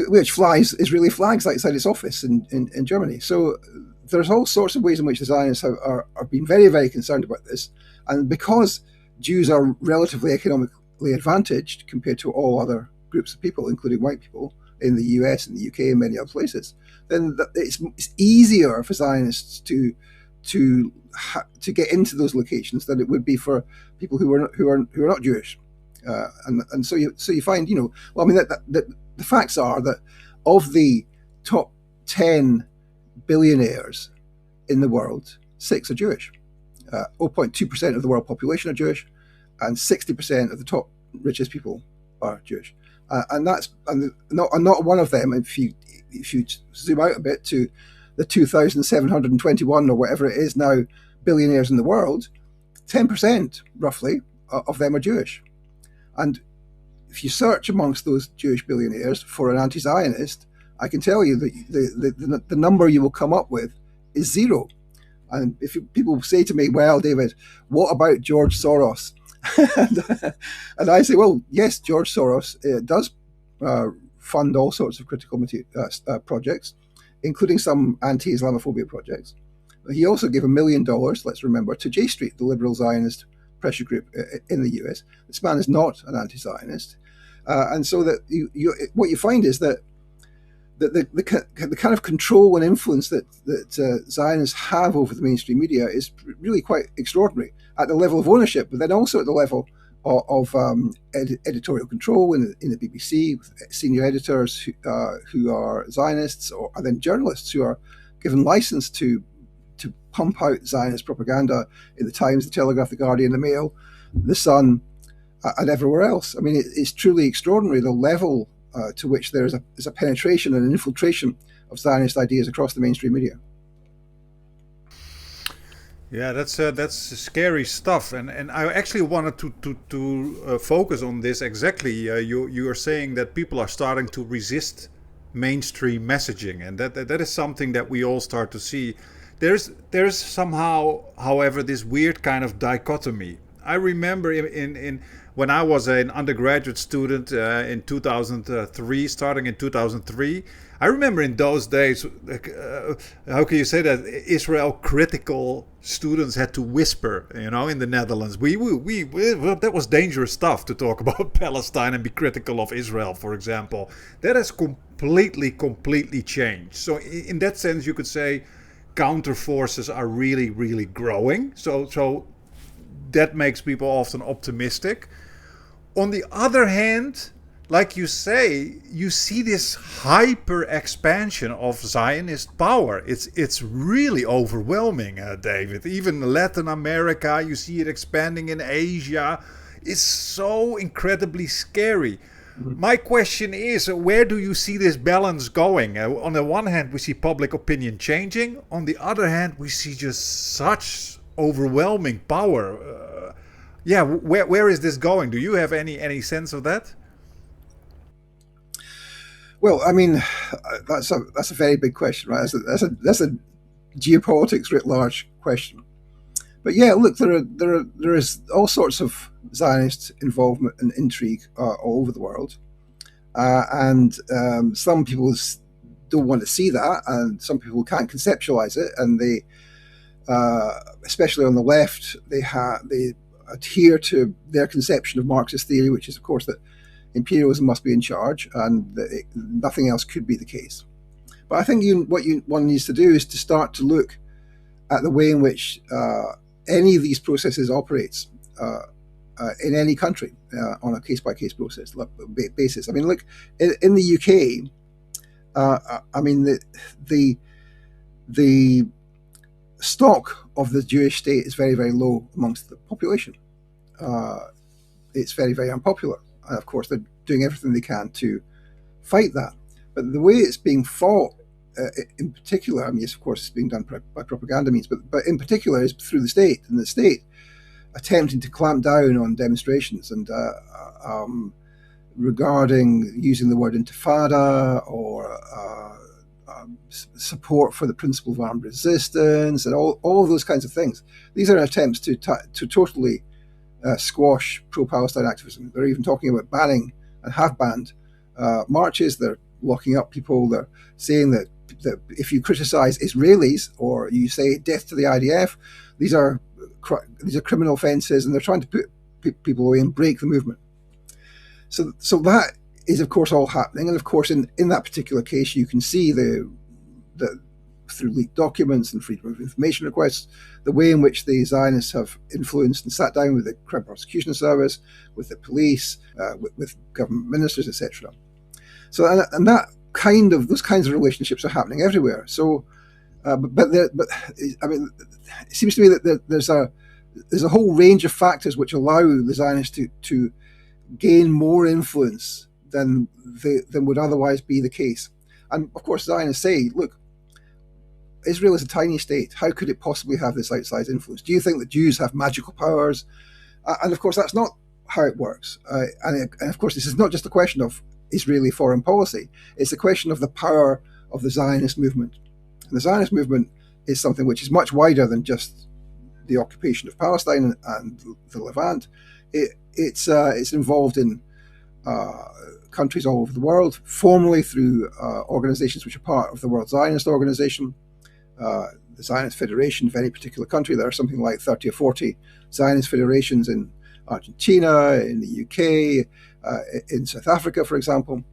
which flies Israeli flags outside its office in Germany. So there's all sorts of ways in which the Zionists are being very, very concerned about this, and because Jews are relatively economically advantaged compared to all other groups of people, including white people, in the US and the UK and many other places, then it's easier for Zionists to get into those locations than it would be for people who are not Jewish. And so you find, well, I mean, that the facts are that of the top 10 billionaires in the world, 6 are Jewish. 0.2% of the world population are Jewish, and 60% of the top richest people are Jewish. And not one of them, if you zoom out a bit to the 2,721 or whatever it is now billionaires in the world, 10% roughly of them are Jewish. And if you search amongst those Jewish billionaires for an anti-Zionist, I can tell you that the number you will come up with is 0. And if people say to me, well, David, what about George Soros? and I say, well, yes, George Soros does fund all sorts of critical projects, including some anti-Islamophobia projects. He also gave $1 million, let's remember, to J Street, the liberal Zionist pressure group in the US. This man is not an anti-Zionist. And so that what you find is that the kind of control and influence that Zionists have over the mainstream media is really quite extraordinary at the level of ownership, but then also at the level of editorial control in the BBC, with senior editors who are Zionists, and then journalists who are given license to pump out Zionist propaganda in the Times, the Telegraph, the Guardian, the Mail, the Sun, and everywhere else. I mean, it's truly extraordinary the level to which there's a penetration and an infiltration of Zionist ideas across the mainstream media. Yeah, that's scary stuff, and I actually wanted to focus on this exactly. You are saying that people are starting to resist mainstream messaging, and that is something that we all start to see. There's somehow, however, this weird kind of dichotomy. I remember in when I was an undergraduate student in 2003, starting in 2003, I remember in those days, how can you say that, Israel critical students had to whisper, in the Netherlands. We that was dangerous stuff to talk about Palestine and be critical of Israel, for example. That has completely changed. So in that sense, you could say counter forces are really, really growing. So that makes people often optimistic. On the other hand, like you say, you see this hyper expansion of Zionist power. It's really overwhelming, David. Even Latin America, you see it expanding in Asia. It's so incredibly scary. My question is, where do you see this balance going? On the one hand, we see public opinion changing. On the other hand, we see just such overwhelming power. Where is this going? Do you have any sense of that? Well, I mean, that's a very big question, right? That's a geopolitics writ large question. But yeah, look, there is all sorts of Zionist involvement and intrigue all over the world, and some people don't want to see that, and some people can't conceptualize it, and they, especially on the left, they adhere to their conception of Marxist theory, which is, of course, that imperialism must be in charge, and that nothing else could be the case. But I think one needs to do is to start to look at the way in which any of these processes operates in any country on a case-by-case basis. I mean, look, in the UK, I mean, the stock of the Jewish state is very, very low amongst the population. It's very, very unpopular. And of course, they're doing everything they can to fight that. But the way it's being fought, in particular, I mean, yes, of course, it's being done by propaganda means, but in particular is through the state, and the state attempting to clamp down on demonstrations and regarding using the word intifada or support for the principle of armed resistance and all of those kinds of things. These are attempts to totally squash pro-Palestine activism. They're even talking about banning and have banned marches. They're locking up people. They're saying that if you criticize Israelis or you say death to the IDF, these are criminal offences, and they're trying to put people away and break the movement. So that is, of course, all happening. And of course, in that particular case, you can see the through leaked documents and freedom of information requests, the way in which the Zionists have influenced and sat down with the Crime Prosecution Service, with the police, with government ministers, etc. So, and those kinds of relationships are happening everywhere. So, but I mean, it seems to me that there's a whole range of factors which allow the Zionists to gain more influence than would otherwise be the case. And of course, Zionists say, look, Israel is a tiny state. How could it possibly have this outsized influence? Do you think that Jews have magical powers? And of course, that's not how it works. And of course, this is not just a question of Israeli foreign policy. It's a question of the power of the Zionist movement. And the Zionist movement is something which is much wider than just the occupation of Palestine and the Levant. It's involved in countries all over the world, formally through organizations which are part of the World Zionist Organization, the Zionist Federation of any particular country. There are something like 30 or 40 Zionist federations in Argentina, in the UK, in South Africa, for example.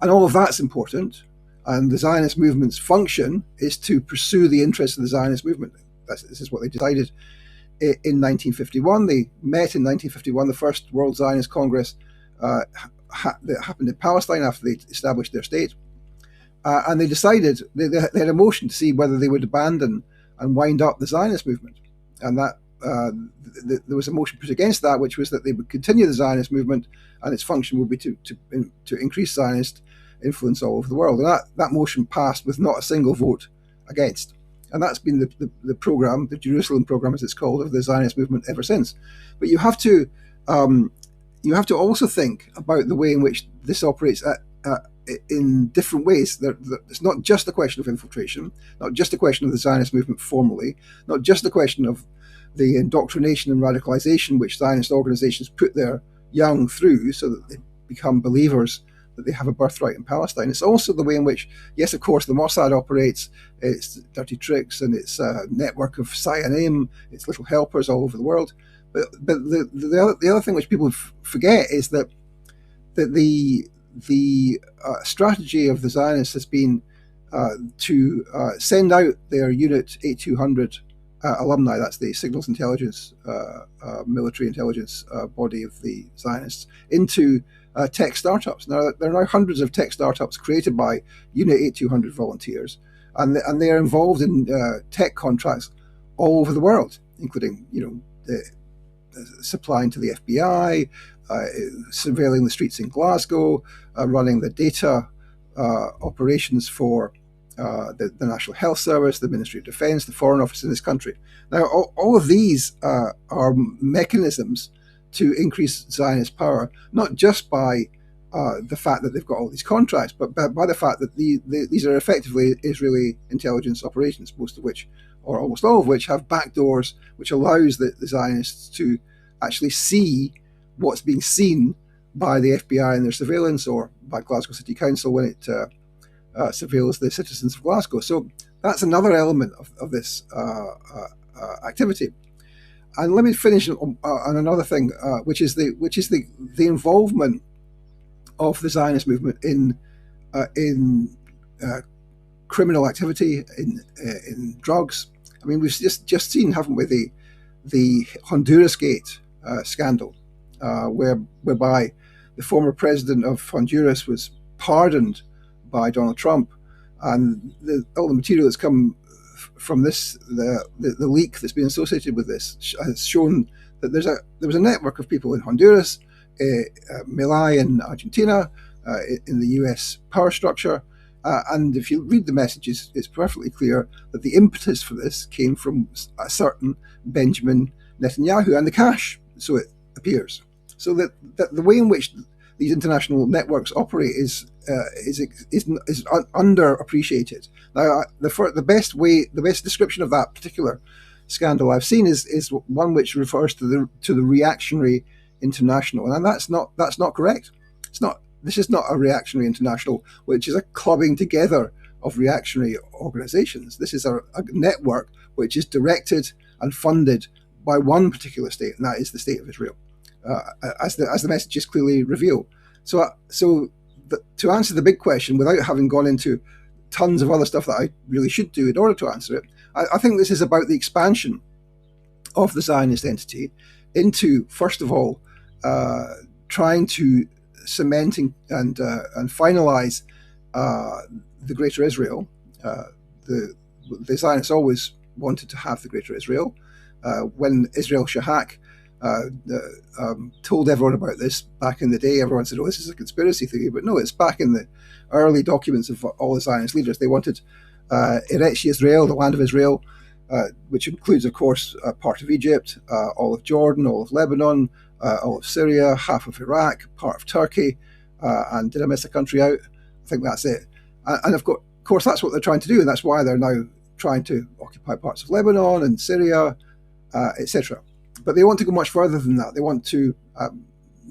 And all of that's important. And the Zionist movement's function is to pursue the interests of the Zionist movement. This is what they decided in 1951. They met in 1951, the first World Zionist Congress that happened in Palestine after they established their state. And they decided, they had a motion to see whether they would abandon and wind up the Zionist movement. And that there was a motion put against that, which was that they would continue the Zionist movement and its function would be to increase Zionist influence all over the world. And that motion passed with not a single vote against. And that's been the program, the Jerusalem program as it's called, of the Zionist movement ever since. But you have to also think about the way in which this operates in different ways. It's not just a question of infiltration, not just a question of the Zionist movement formally, not just a question of the indoctrination and radicalization which Zionist organizations put their young through so that they become believers that they have a birthright in Palestine. It's also the way in which, yes, of course, the Mossad operates, its dirty tricks and its network of Sayanim, its little helpers all over the world. But the other thing which people forget is that the strategy of the Zionists has been to send out their Unit 8200 alumni, that's the signals intelligence, military intelligence body of the Zionists, into tech startups. Now, there are now hundreds of tech startups created by Unit 8200 volunteers, and they are involved in tech contracts all over the world, including, supplying to the FBI, surveilling the streets in Glasgow, running the data operations for the National Health Service, the Ministry of Defence, the Foreign Office in this country. Now, all of these are mechanisms to increase Zionist power, not just by the fact that they've got all these contracts, but by the fact that these are effectively Israeli intelligence operations, most of which or almost all of which have backdoors, which allows the Zionists to actually see what's being seen by the FBI in their surveillance, or by Glasgow City Council when it surveils the citizens of Glasgow. So that's another element of this activity. And let me finish on another thing, which is the involvement of the Zionist movement in criminal activity, in drugs. I mean, we've just seen, haven't we, the Honduras Gate scandal, whereby the former president of Honduras was pardoned by Donald Trump, and all the material that's come from this, the leak that's been associated with this, has shown that there was a network of people in Honduras, Milei in Argentina, in the US power structure, and if you read the messages, it's perfectly clear that the impetus for this came from a certain Benjamin Netanyahu and the cash, so it appears. So that the way in which these international networks operate is underappreciated. Now, the best description of that particular scandal I've seen is one which refers to the reactionary international, and that's not correct. This is not a reactionary international, which is a clubbing together of reactionary organizations. This is a network which is directed and funded by one particular state, and that is the state of Israel, as the messages clearly reveal. So to answer the big question, without having gone into tons of other stuff that I really should do in order to answer it, I think this is about the expansion of the Zionist entity into, first of all, trying to cement and finalize the Greater Israel. The Zionists always wanted to have the Greater Israel. When Israel Shahak told everyone about this back in the day, everyone said, "Oh, this is a conspiracy theory." But no, it's back in the early documents of all the Zionist leaders. They wanted Eretz Yisrael, the land of Israel, which includes, of course, part of Egypt, all of Jordan, all of Lebanon, all of Syria, half of Iraq, part of Turkey, and did I miss a country out? I think that's it. And of course, that's what they're trying to do, and that's why they're now trying to occupy parts of Lebanon and Syria, etc. But they want to go much further than that. They want to,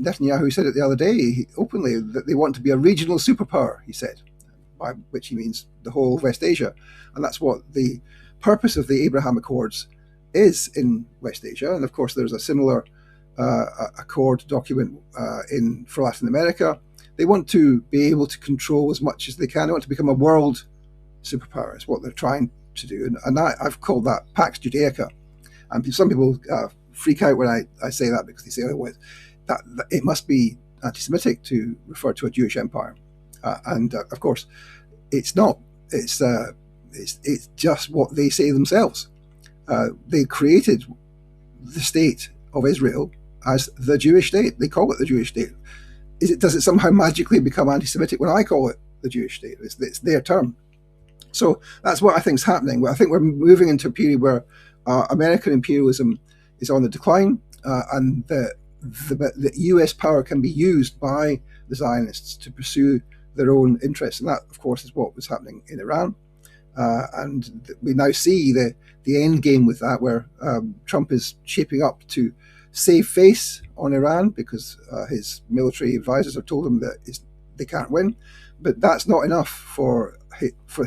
Netanyahu said it the other day openly, that they want to be a regional superpower, he said, by which he means the whole of West Asia. And that's what the purpose of the Abraham Accords is in West Asia. And of course, there's a similar accord document for Latin America. They want to be able to control as much as they can. They want to become a world superpower, is what they're trying to do. And I've called that Pax Judaica. And some people freak out when I say that, because they say, "Oh, that it must be anti-Semitic to refer to a Jewish empire." And of course, it's not. It's just what they say themselves. They created the state of Israel as the Jewish state. They call it the Jewish state. Does it somehow magically become anti-Semitic when I call it the Jewish state? It's their term. So that's what I think is happening. I think we're moving into a period where American imperialism is on the decline, and the US power can be used by the Zionists to pursue their own interests. And that, of course, is what was happening in Iran. And we now see the end game with that, where Trump is shaping up to save face on Iran because his military advisors have told him that they can't win. But that's not enough for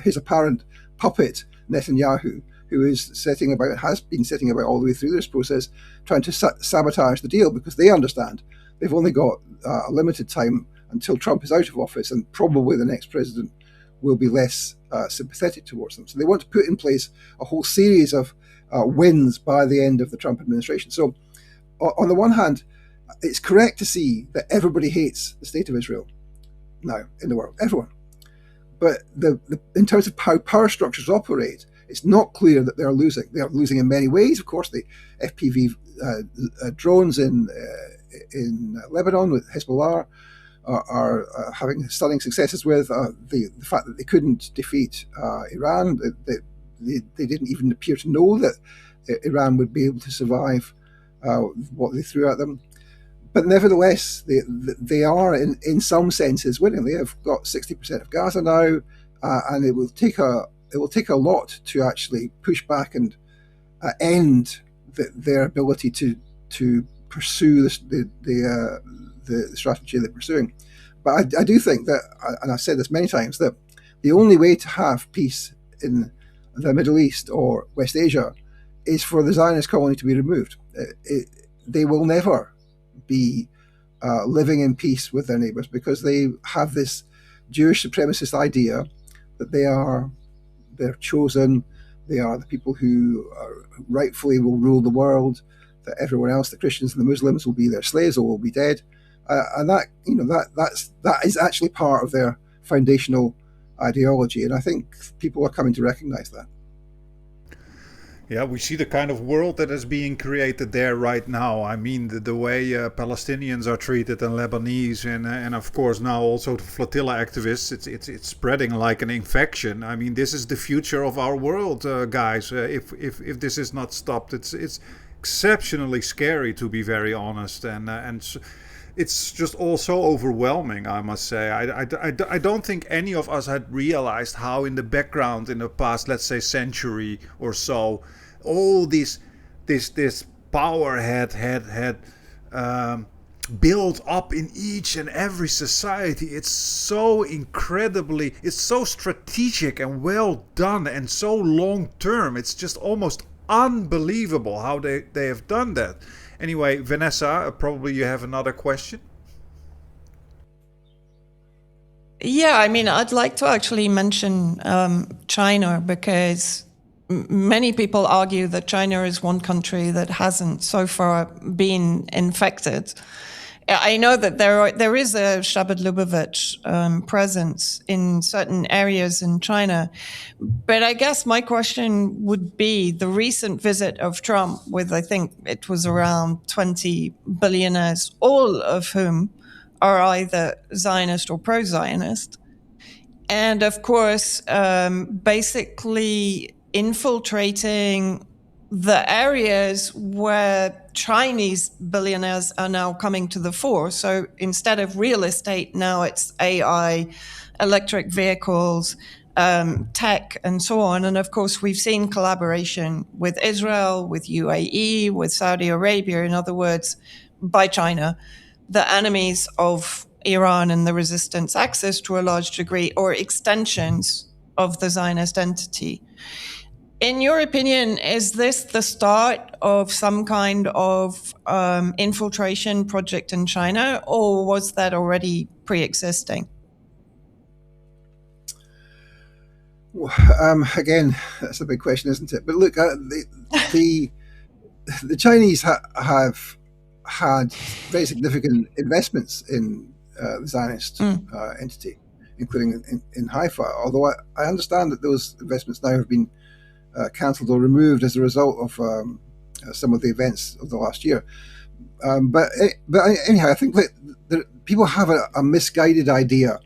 his apparent puppet, Netanyahu, who has been setting about all the way through this process, trying to sabotage the deal, because they understand they've only got a limited time until Trump is out of office, and probably the next president will be less sympathetic towards them. So they want to put in place a whole series of wins by the end of the Trump administration. So on the one hand, it's correct to see that everybody hates the state of Israel now in the world, everyone. But in terms of how power structures operate, it's not clear that they're losing. They are losing in many ways. Of course, the FPV drones in Lebanon with Hezbollah are having stunning successes with the fact that they couldn't defeat Iran. They didn't even appear to know that Iran would be able to survive what they threw at them. But nevertheless, they are in some senses winning. They have got 60% of Gaza now, and it will take will take a lot to actually push back and end their ability to pursue the strategy they're pursuing. But I do think that, and I've said this many times, that the only way to have peace in the Middle East or West Asia is for the Zionist colony to be removed. They will never be living in peace with their neighbors, because they have this Jewish supremacist idea that they're chosen, they are the people who rightfully will rule the world, that everyone else, the Christians and the Muslims, will be their slaves or will be dead, and that is actually part of their foundational ideology, and I think people are coming to recognize that. Yeah, we see the kind of world that is being created there right now. I mean, the way Palestinians are treated and Lebanese, and of course now also the flotilla activists. It's spreading like an infection. I mean, this is the future of our world, guys. If this is not stopped, it's exceptionally scary, to be very honest, and it's just all so overwhelming, I must say. I don't think any of us had realized how in the background in the past, let's say, century or so, all this power had built up in each and every society. It's so incredibly, it's so strategic and well done and so long term. It's just almost unbelievable how they have done that. Anyway, Vanessa, probably you have another question? Yeah, I mean, I'd like to actually mention China, because many people argue that China is one country that hasn't so far been infected. I know that there is a Shabbat Lubavitch presence in certain areas in China, but I guess my question would be the recent visit of Trump with, I think it was around 20 billionaires, all of whom are either Zionist or pro-Zionist, and of course, basically infiltrating the areas where Chinese billionaires are now coming to the fore. So instead of real estate, now it's AI, electric vehicles, tech, and so on. And of course, we've seen collaboration with Israel, with UAE, with Saudi Arabia, in other words, by China, the enemies of Iran and the resistance axis to a large degree, or extensions of the Zionist entity. In your opinion, is this the start of some kind of infiltration project in China, or was that already pre-existing? Again, that's a big question, isn't it? But look, the Chinese have had very significant investments in the Zionist entity, including in Haifa, although I understand that those investments now have been cancelled or removed as a result of some of the events of the last year. But anyhow, I think that people have a misguided idea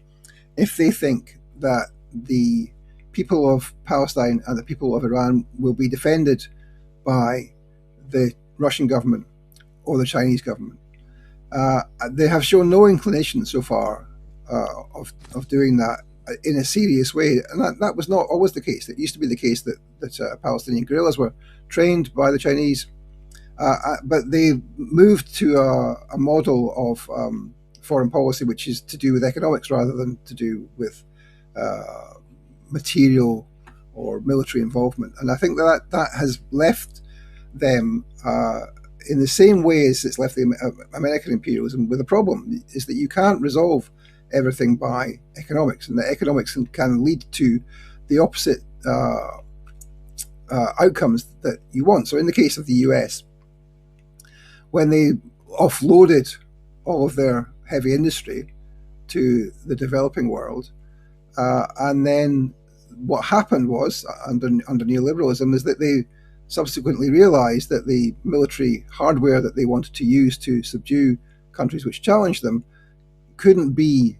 if they think that the people of Palestine and the people of Iran will be defended by the Russian government or the Chinese government. They have shown no inclination so far of doing that in a serious way, and that was not always the case. It used to be the case that Palestinian guerrillas were trained by the Chinese, but they moved to a model of foreign policy which is to do with economics rather than to do with material or military involvement. And I think that has left them in the same way as it's left the American imperialism with a problem, is that you can't resolve everything by economics, and that economics can lead to the opposite outcomes that you want. So in the case of the US, when they offloaded all of their heavy industry to the developing world, and then what happened was, under neoliberalism, is that they subsequently realized that the military hardware that they wanted to use to subdue countries which challenged them couldn't be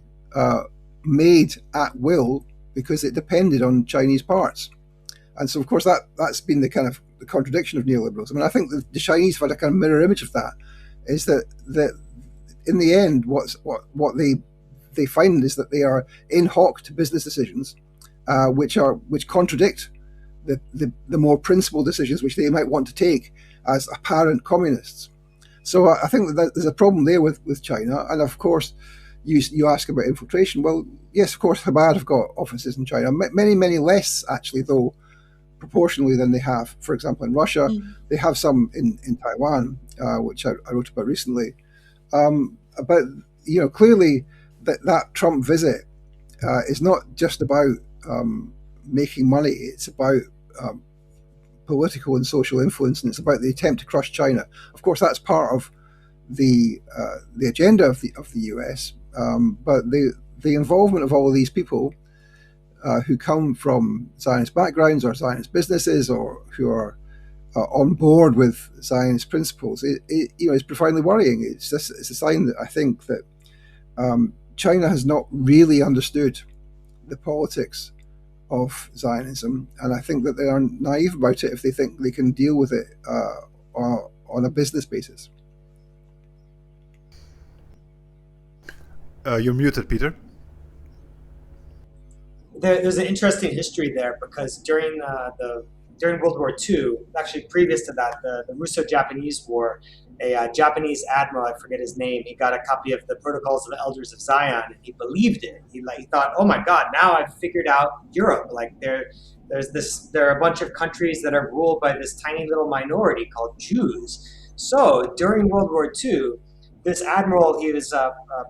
made at will because it depended on Chinese parts. And so, of course, that's been the kind of the contradiction of neoliberalism. And I think the Chinese have had a kind of mirror image of that, is that in the end, what they find is that they are in hoc to business decisions, which contradict the more principled decisions which they might want to take as apparent communists. So I think that there's a problem there with China. And of course, you ask about infiltration. Well, yes, of course, Chabad have got offices in China, many less actually, though, proportionally than they have, for example, in Russia. They have some in Taiwan, which I wrote about recently. But clearly that Trump visit is not just about making money. It's about political and social influence, and it's about the attempt to crush China. Of course, that's part of the agenda of the US. But the involvement of all of these people who come from Zionist backgrounds or Zionist businesses or who are on board with Zionist principles, is profoundly worrying. It's a sign that I think that China has not really understood the politics of Zionism, and I think that they are naive about it if they think they can deal with it on a business basis. You're muted, Peter. There's an interesting history there, because during World War II, actually previous to that, the Russo-Japanese War, a Japanese admiral, I forget his name, he got a copy of the Protocols of the Elders of Zion, and he believed it. He thought, oh my God, now I've figured out Europe. Like there are a bunch of countries that are ruled by this tiny little minority called Jews. So during World War II, this admiral, he was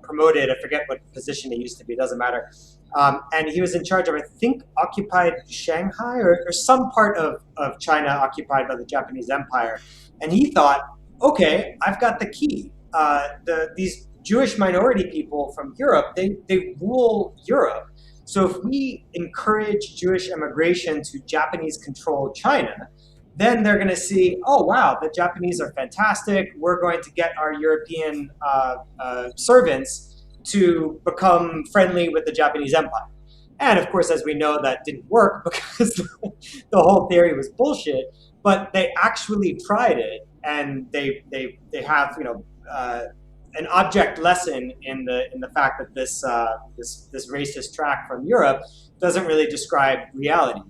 promoted, I forget what position he used to be, it doesn't matter. And he was in charge of, I think, occupied Shanghai or some part of China occupied by the Japanese Empire. And he thought, okay, I've got the key. These Jewish minority people from Europe, they rule Europe. So if we encourage Jewish immigration to Japanese-controlled China, then they're going to see, oh, wow, the Japanese are fantastic. We're going to get our European servants to become friendly with the Japanese Empire. And of course, as we know, that didn't work because the whole theory was bullshit. But they actually tried it, and they have an object lesson in the fact that this racist track from Europe doesn't really describe reality.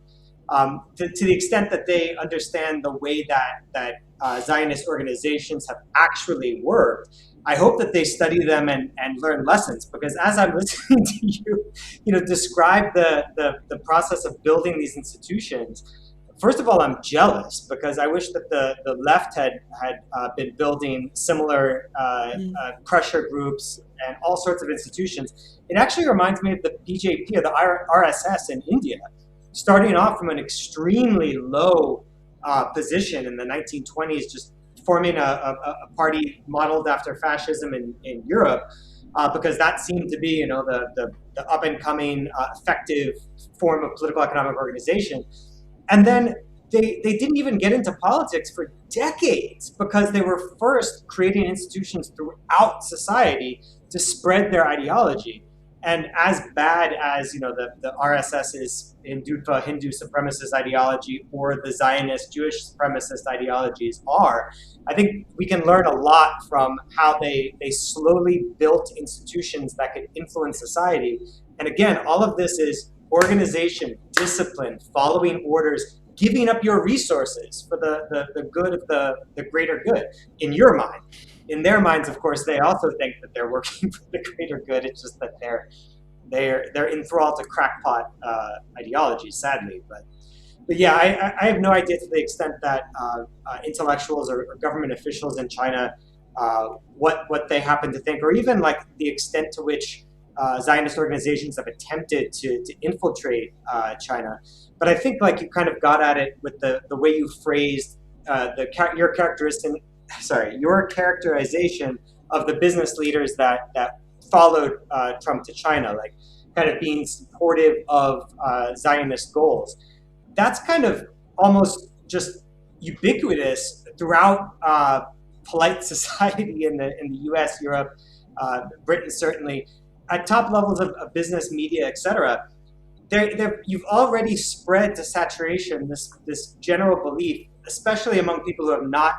To the extent that they understand the way that Zionist organizations have actually worked, I hope that they study them and learn lessons, because as I'm listening to you describe the process of building these institutions, first of all, I'm jealous, because I wish that the left had been building similar pressure groups and all sorts of institutions. It actually reminds me of the BJP or the RSS in India, starting off from an extremely low position in the 1920s, just forming a party modeled after fascism in Europe, because that seemed to be the up and coming effective form of political economic organization. And then they didn't even get into politics for decades, because they were first creating institutions throughout society to spread their ideology. And as bad as the RSS's Hindu supremacist ideology or the Zionist Jewish supremacist ideologies are, I think we can learn a lot from how they slowly built institutions that could influence society. And again, all of this is organization, discipline, following orders, giving up your resources for the good of the greater good in your mind. In their minds, of course, they also think that they're working for the greater good. It's just that they're enthralled to crackpot ideology, sadly. But yeah, I have no idea to the extent that intellectuals or government officials in China what they happen to think, or even like the extent to which Zionist organizations have attempted to infiltrate China. But I think like you kind of got at it with the way you phrased your characterization of the business leaders that followed Trump to China, like kind of being supportive of Zionist goals. That's kind of almost just ubiquitous throughout polite society in the U.S., Europe, Britain certainly, at top levels of business, media, etc. You've already spread to saturation this general belief, especially among people who have not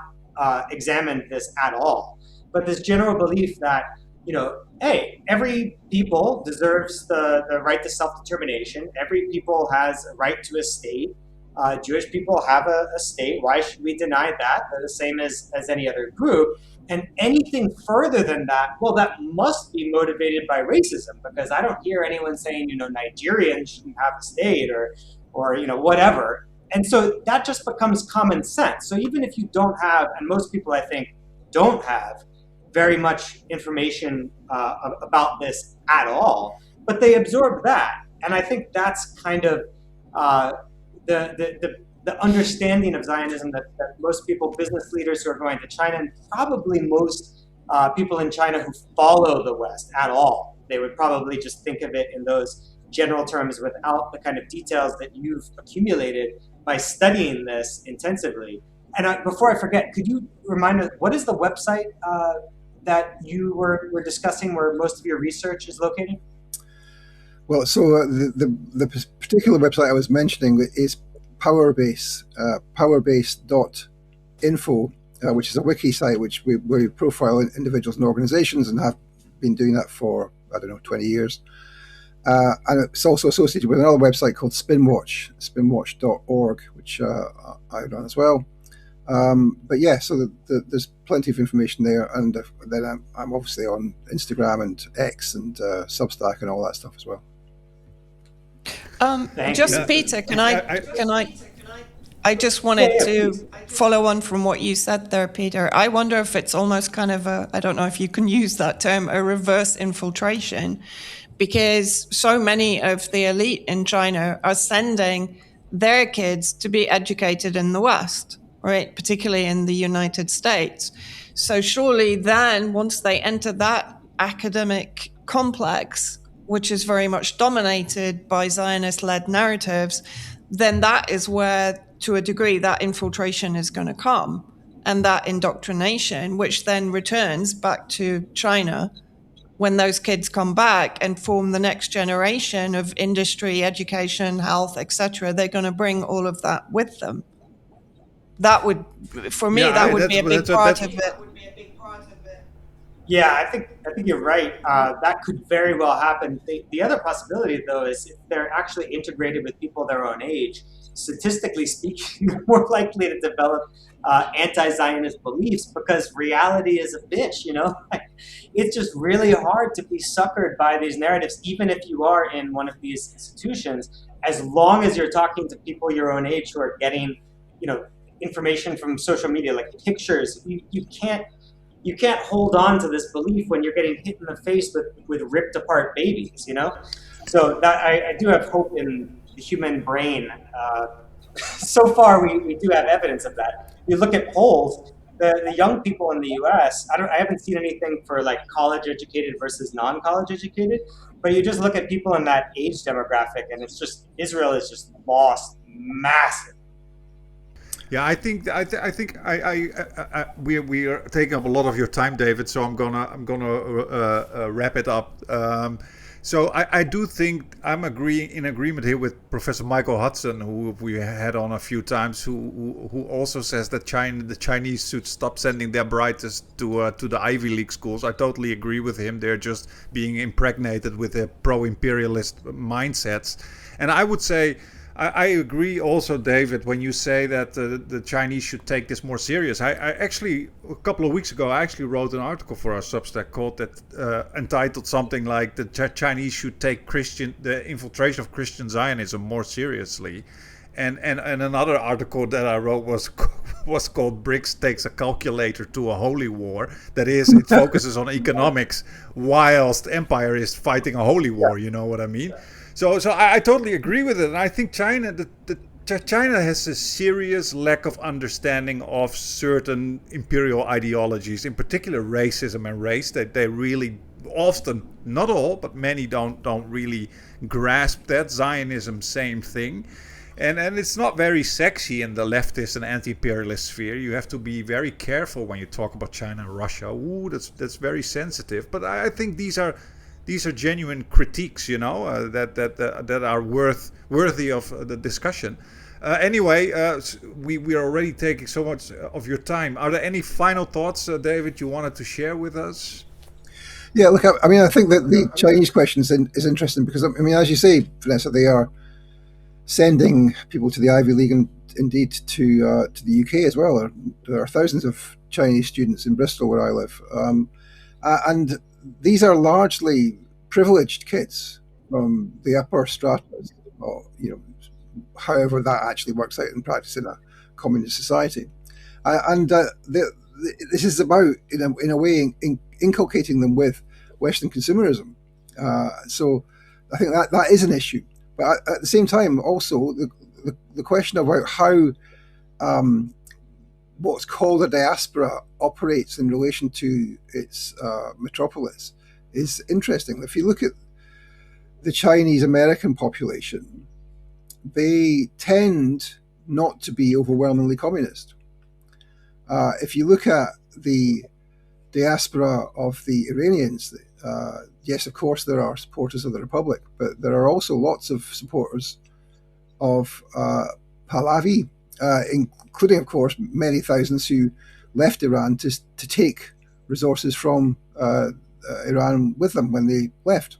examined this at all. But this general belief that hey, every people deserves the right to self-determination. Every people has a right to a state. Jewish people have a state. Why should we deny that? They're the same as any other group. And anything further than that, well, that must be motivated by racism, because I don't hear anyone saying, Nigerians shouldn't have a state or whatever. And so that just becomes common sense. So even if you don't have, and most people I think don't have very much information about this at all, but they absorb that. And I think that's kind of the understanding of Zionism that most people, business leaders who are going to China, and probably most people in China who follow the West at all, they would probably just think of it in those general terms without the kind of details that you've accumulated by studying this intensively. And before I forget, could you remind us, what is the website that you were discussing where most of your research is located? Well, so the particular website I was mentioning is Powerbase, powerbase.info, which is a wiki site where we profile individuals and organizations, and have been doing that for, 20 years. And it's also associated with another website called spinwatch.org, which I run as well. But yeah, so there's plenty of information there, and then I'm obviously on Instagram and X and Substack and all that stuff as well. Peter, can I just wanted to follow on from what you said there, Peter. I wonder if it's almost kind of I don't know if you can use that term, a reverse infiltration, because so many of the elite in China are sending their kids to be educated in the West, right? Particularly in the United States. So surely then, once they enter that academic complex, which is very much dominated by Zionist-led narratives, then that is where, to a degree, that infiltration is going to come, and that indoctrination, which then returns back to China when those kids come back and form the next generation of industry, education, health, etc. They're going to bring all of that with them. That would, for me, that would be a big part of it. Yeah, I think you're right. That could very well happen. The other possibility, though, is if they're actually integrated with people their own age, statistically speaking, they're more likely to develop anti-Zionist beliefs, because reality is a bitch, It's just really hard to be suckered by these narratives, even if you are in one of these institutions, as long as you're talking to people your own age who are getting, information from social media, like pictures. You can't hold on to this belief when you're getting hit in the face with ripped apart babies, So that I do have hope in the human brain. So far, we do have evidence of that. You look at polls, the young people in the U.S. I haven't seen anything for like college educated versus non-college educated, but you just look at people in that age demographic, and it's just Israel is just lost massive. Yeah, I think we are taking up a lot of your time, David. So I'm gonna wrap it up. So I do think I'm in agreement here with Professor Michael Hudson, who we had on a few times, who also says that the Chinese should stop sending their brightest to the Ivy League schools. I totally agree with him. They're just being impregnated with their pro-imperialist mindsets, and I would say. I agree also, David, when you say that the Chinese should take this more serious. I actually, a couple of weeks ago, I actually wrote an article for our Substack entitled something like the Chinese should take the infiltration of Christian Zionism more seriously. And another article that I wrote was called "BRICS Takes a Calculator to a Holy War." That is, it focuses on economics whilst empire is fighting a holy war. You know what I mean? So I totally agree with it, and I think China has a serious lack of understanding of certain imperial ideologies, in particular racism and race. That they really often, not all, but many don't really grasp that. Zionism, same thing. And it's not very sexy in the leftist and anti-imperialist sphere. You have to be very careful when you talk about China and Russia. Ooh, that's very sensitive. But I think these are genuine critiques, that are worthy of the discussion. Anyway, we are already taking so much of your time. Are there any final thoughts, David, you wanted to share with us? Yeah, look, I mean, I think that the Chinese question is interesting because, I mean, as you say, Vanessa, they are sending people to the Ivy League and indeed to the UK as well. There are thousands of Chinese students in Bristol, where I live, and these are largely privileged kids from the upper stratas, or, however that actually works out in practice in a communist society. And this is about, in a way, inculcating them with Western consumerism. So I think that is an issue. But at the same time, also, the question about how what's called a diaspora operates in relation to its metropolis is interesting. If you look at the Chinese American population, they tend not to be overwhelmingly communist. If you look at the diaspora of the Iranians, yes, of course, there are supporters of the Republic, but there are also lots of supporters of Pahlavi, including, of course, many thousands who left Iran to take resources from Iran with them when they left.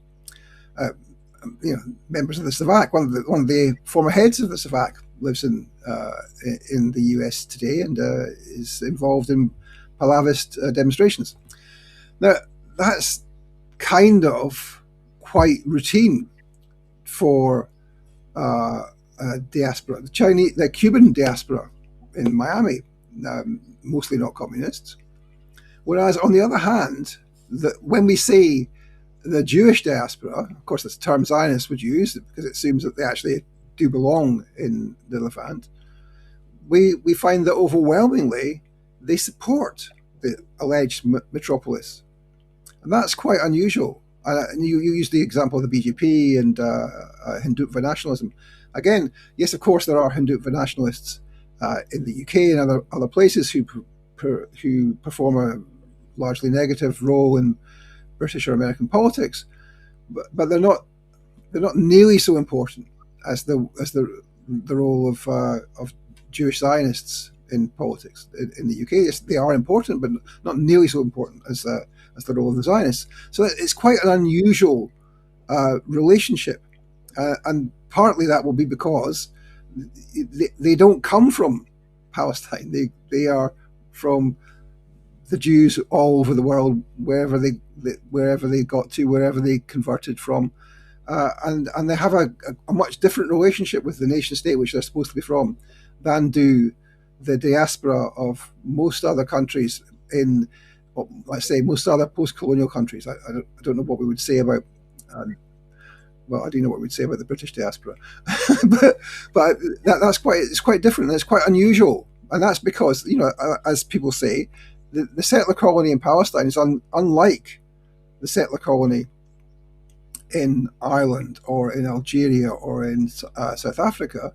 Members of the Savak, one of the former heads of the Savak, lives in the US today and is involved in Pahlavistic demonstrations. Now, that's kind of quite routine for diaspora. The Cuban diaspora in Miami, mostly not communists. Whereas, on the other hand, when we say the Jewish diaspora, of course, that's the term Zionists would use because it seems that they actually do belong in the Levant. We find that overwhelmingly they support the alleged metropolis, and that's quite unusual. And you use the example of the BJP and Hindutva nationalism. Again, yes, of course, there are Hindutva nationalists in the UK and other places who perform a largely negative role in British or American politics, but they're not nearly so important as the role of Jewish Zionists in politics in the UK. Yes, they are important, but not nearly so important as the role of the Zionists. So it's quite an unusual relationship, and partly that will be because they don't come from Palestine. They are from the Jews all over the world, wherever they got to, wherever they converted from, and they have a much different relationship with the nation state which they're supposed to be from than do the diaspora of most other countries in, let's say, most other post-colonial countries. I don't know what we would say about. Well, I do know what we'd say about the British diaspora, but it's quite different. And it's quite unusual, and that's because, as people say, the settler colony in Palestine is unlike the settler colony in Ireland or in Algeria or in South Africa,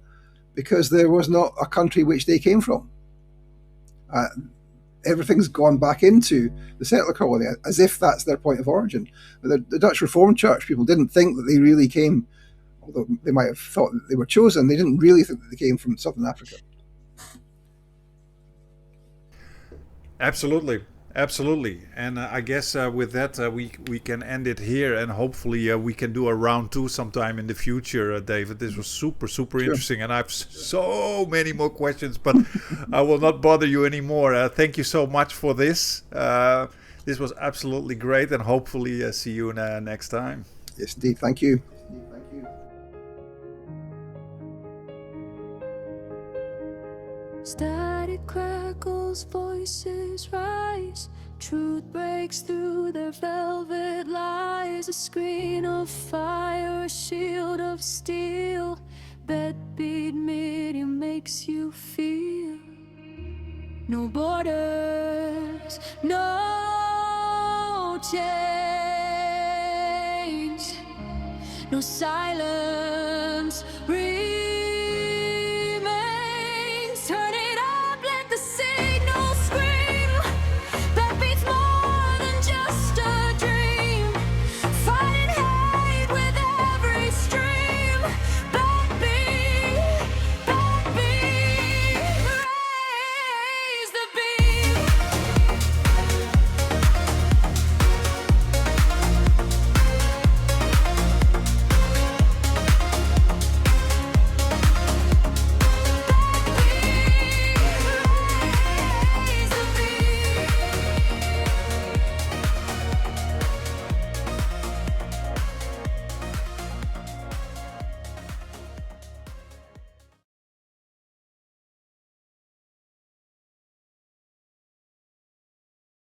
because there was not a country which they came from. Everything's gone back into the settler colony as if that's their point of origin. But the Dutch Reformed Church, people didn't think that they really came, although they might have thought that they were chosen, they didn't really think that they came from Southern Africa. Absolutely. And I guess with that we can end it here, and hopefully we can do a round 2 sometime in the future, David. This was super Sure. interesting, and I have so many more questions, but I will not bother you anymore. Thank you so much for this. This was absolutely great, and hopefully see you next time. Yes, indeed. Thank you. Static crackles, voices rise. Truth breaks through their velvet lies. A screen of fire, a shield of steel. BettBeat media makes you feel. No borders, no change. No silence.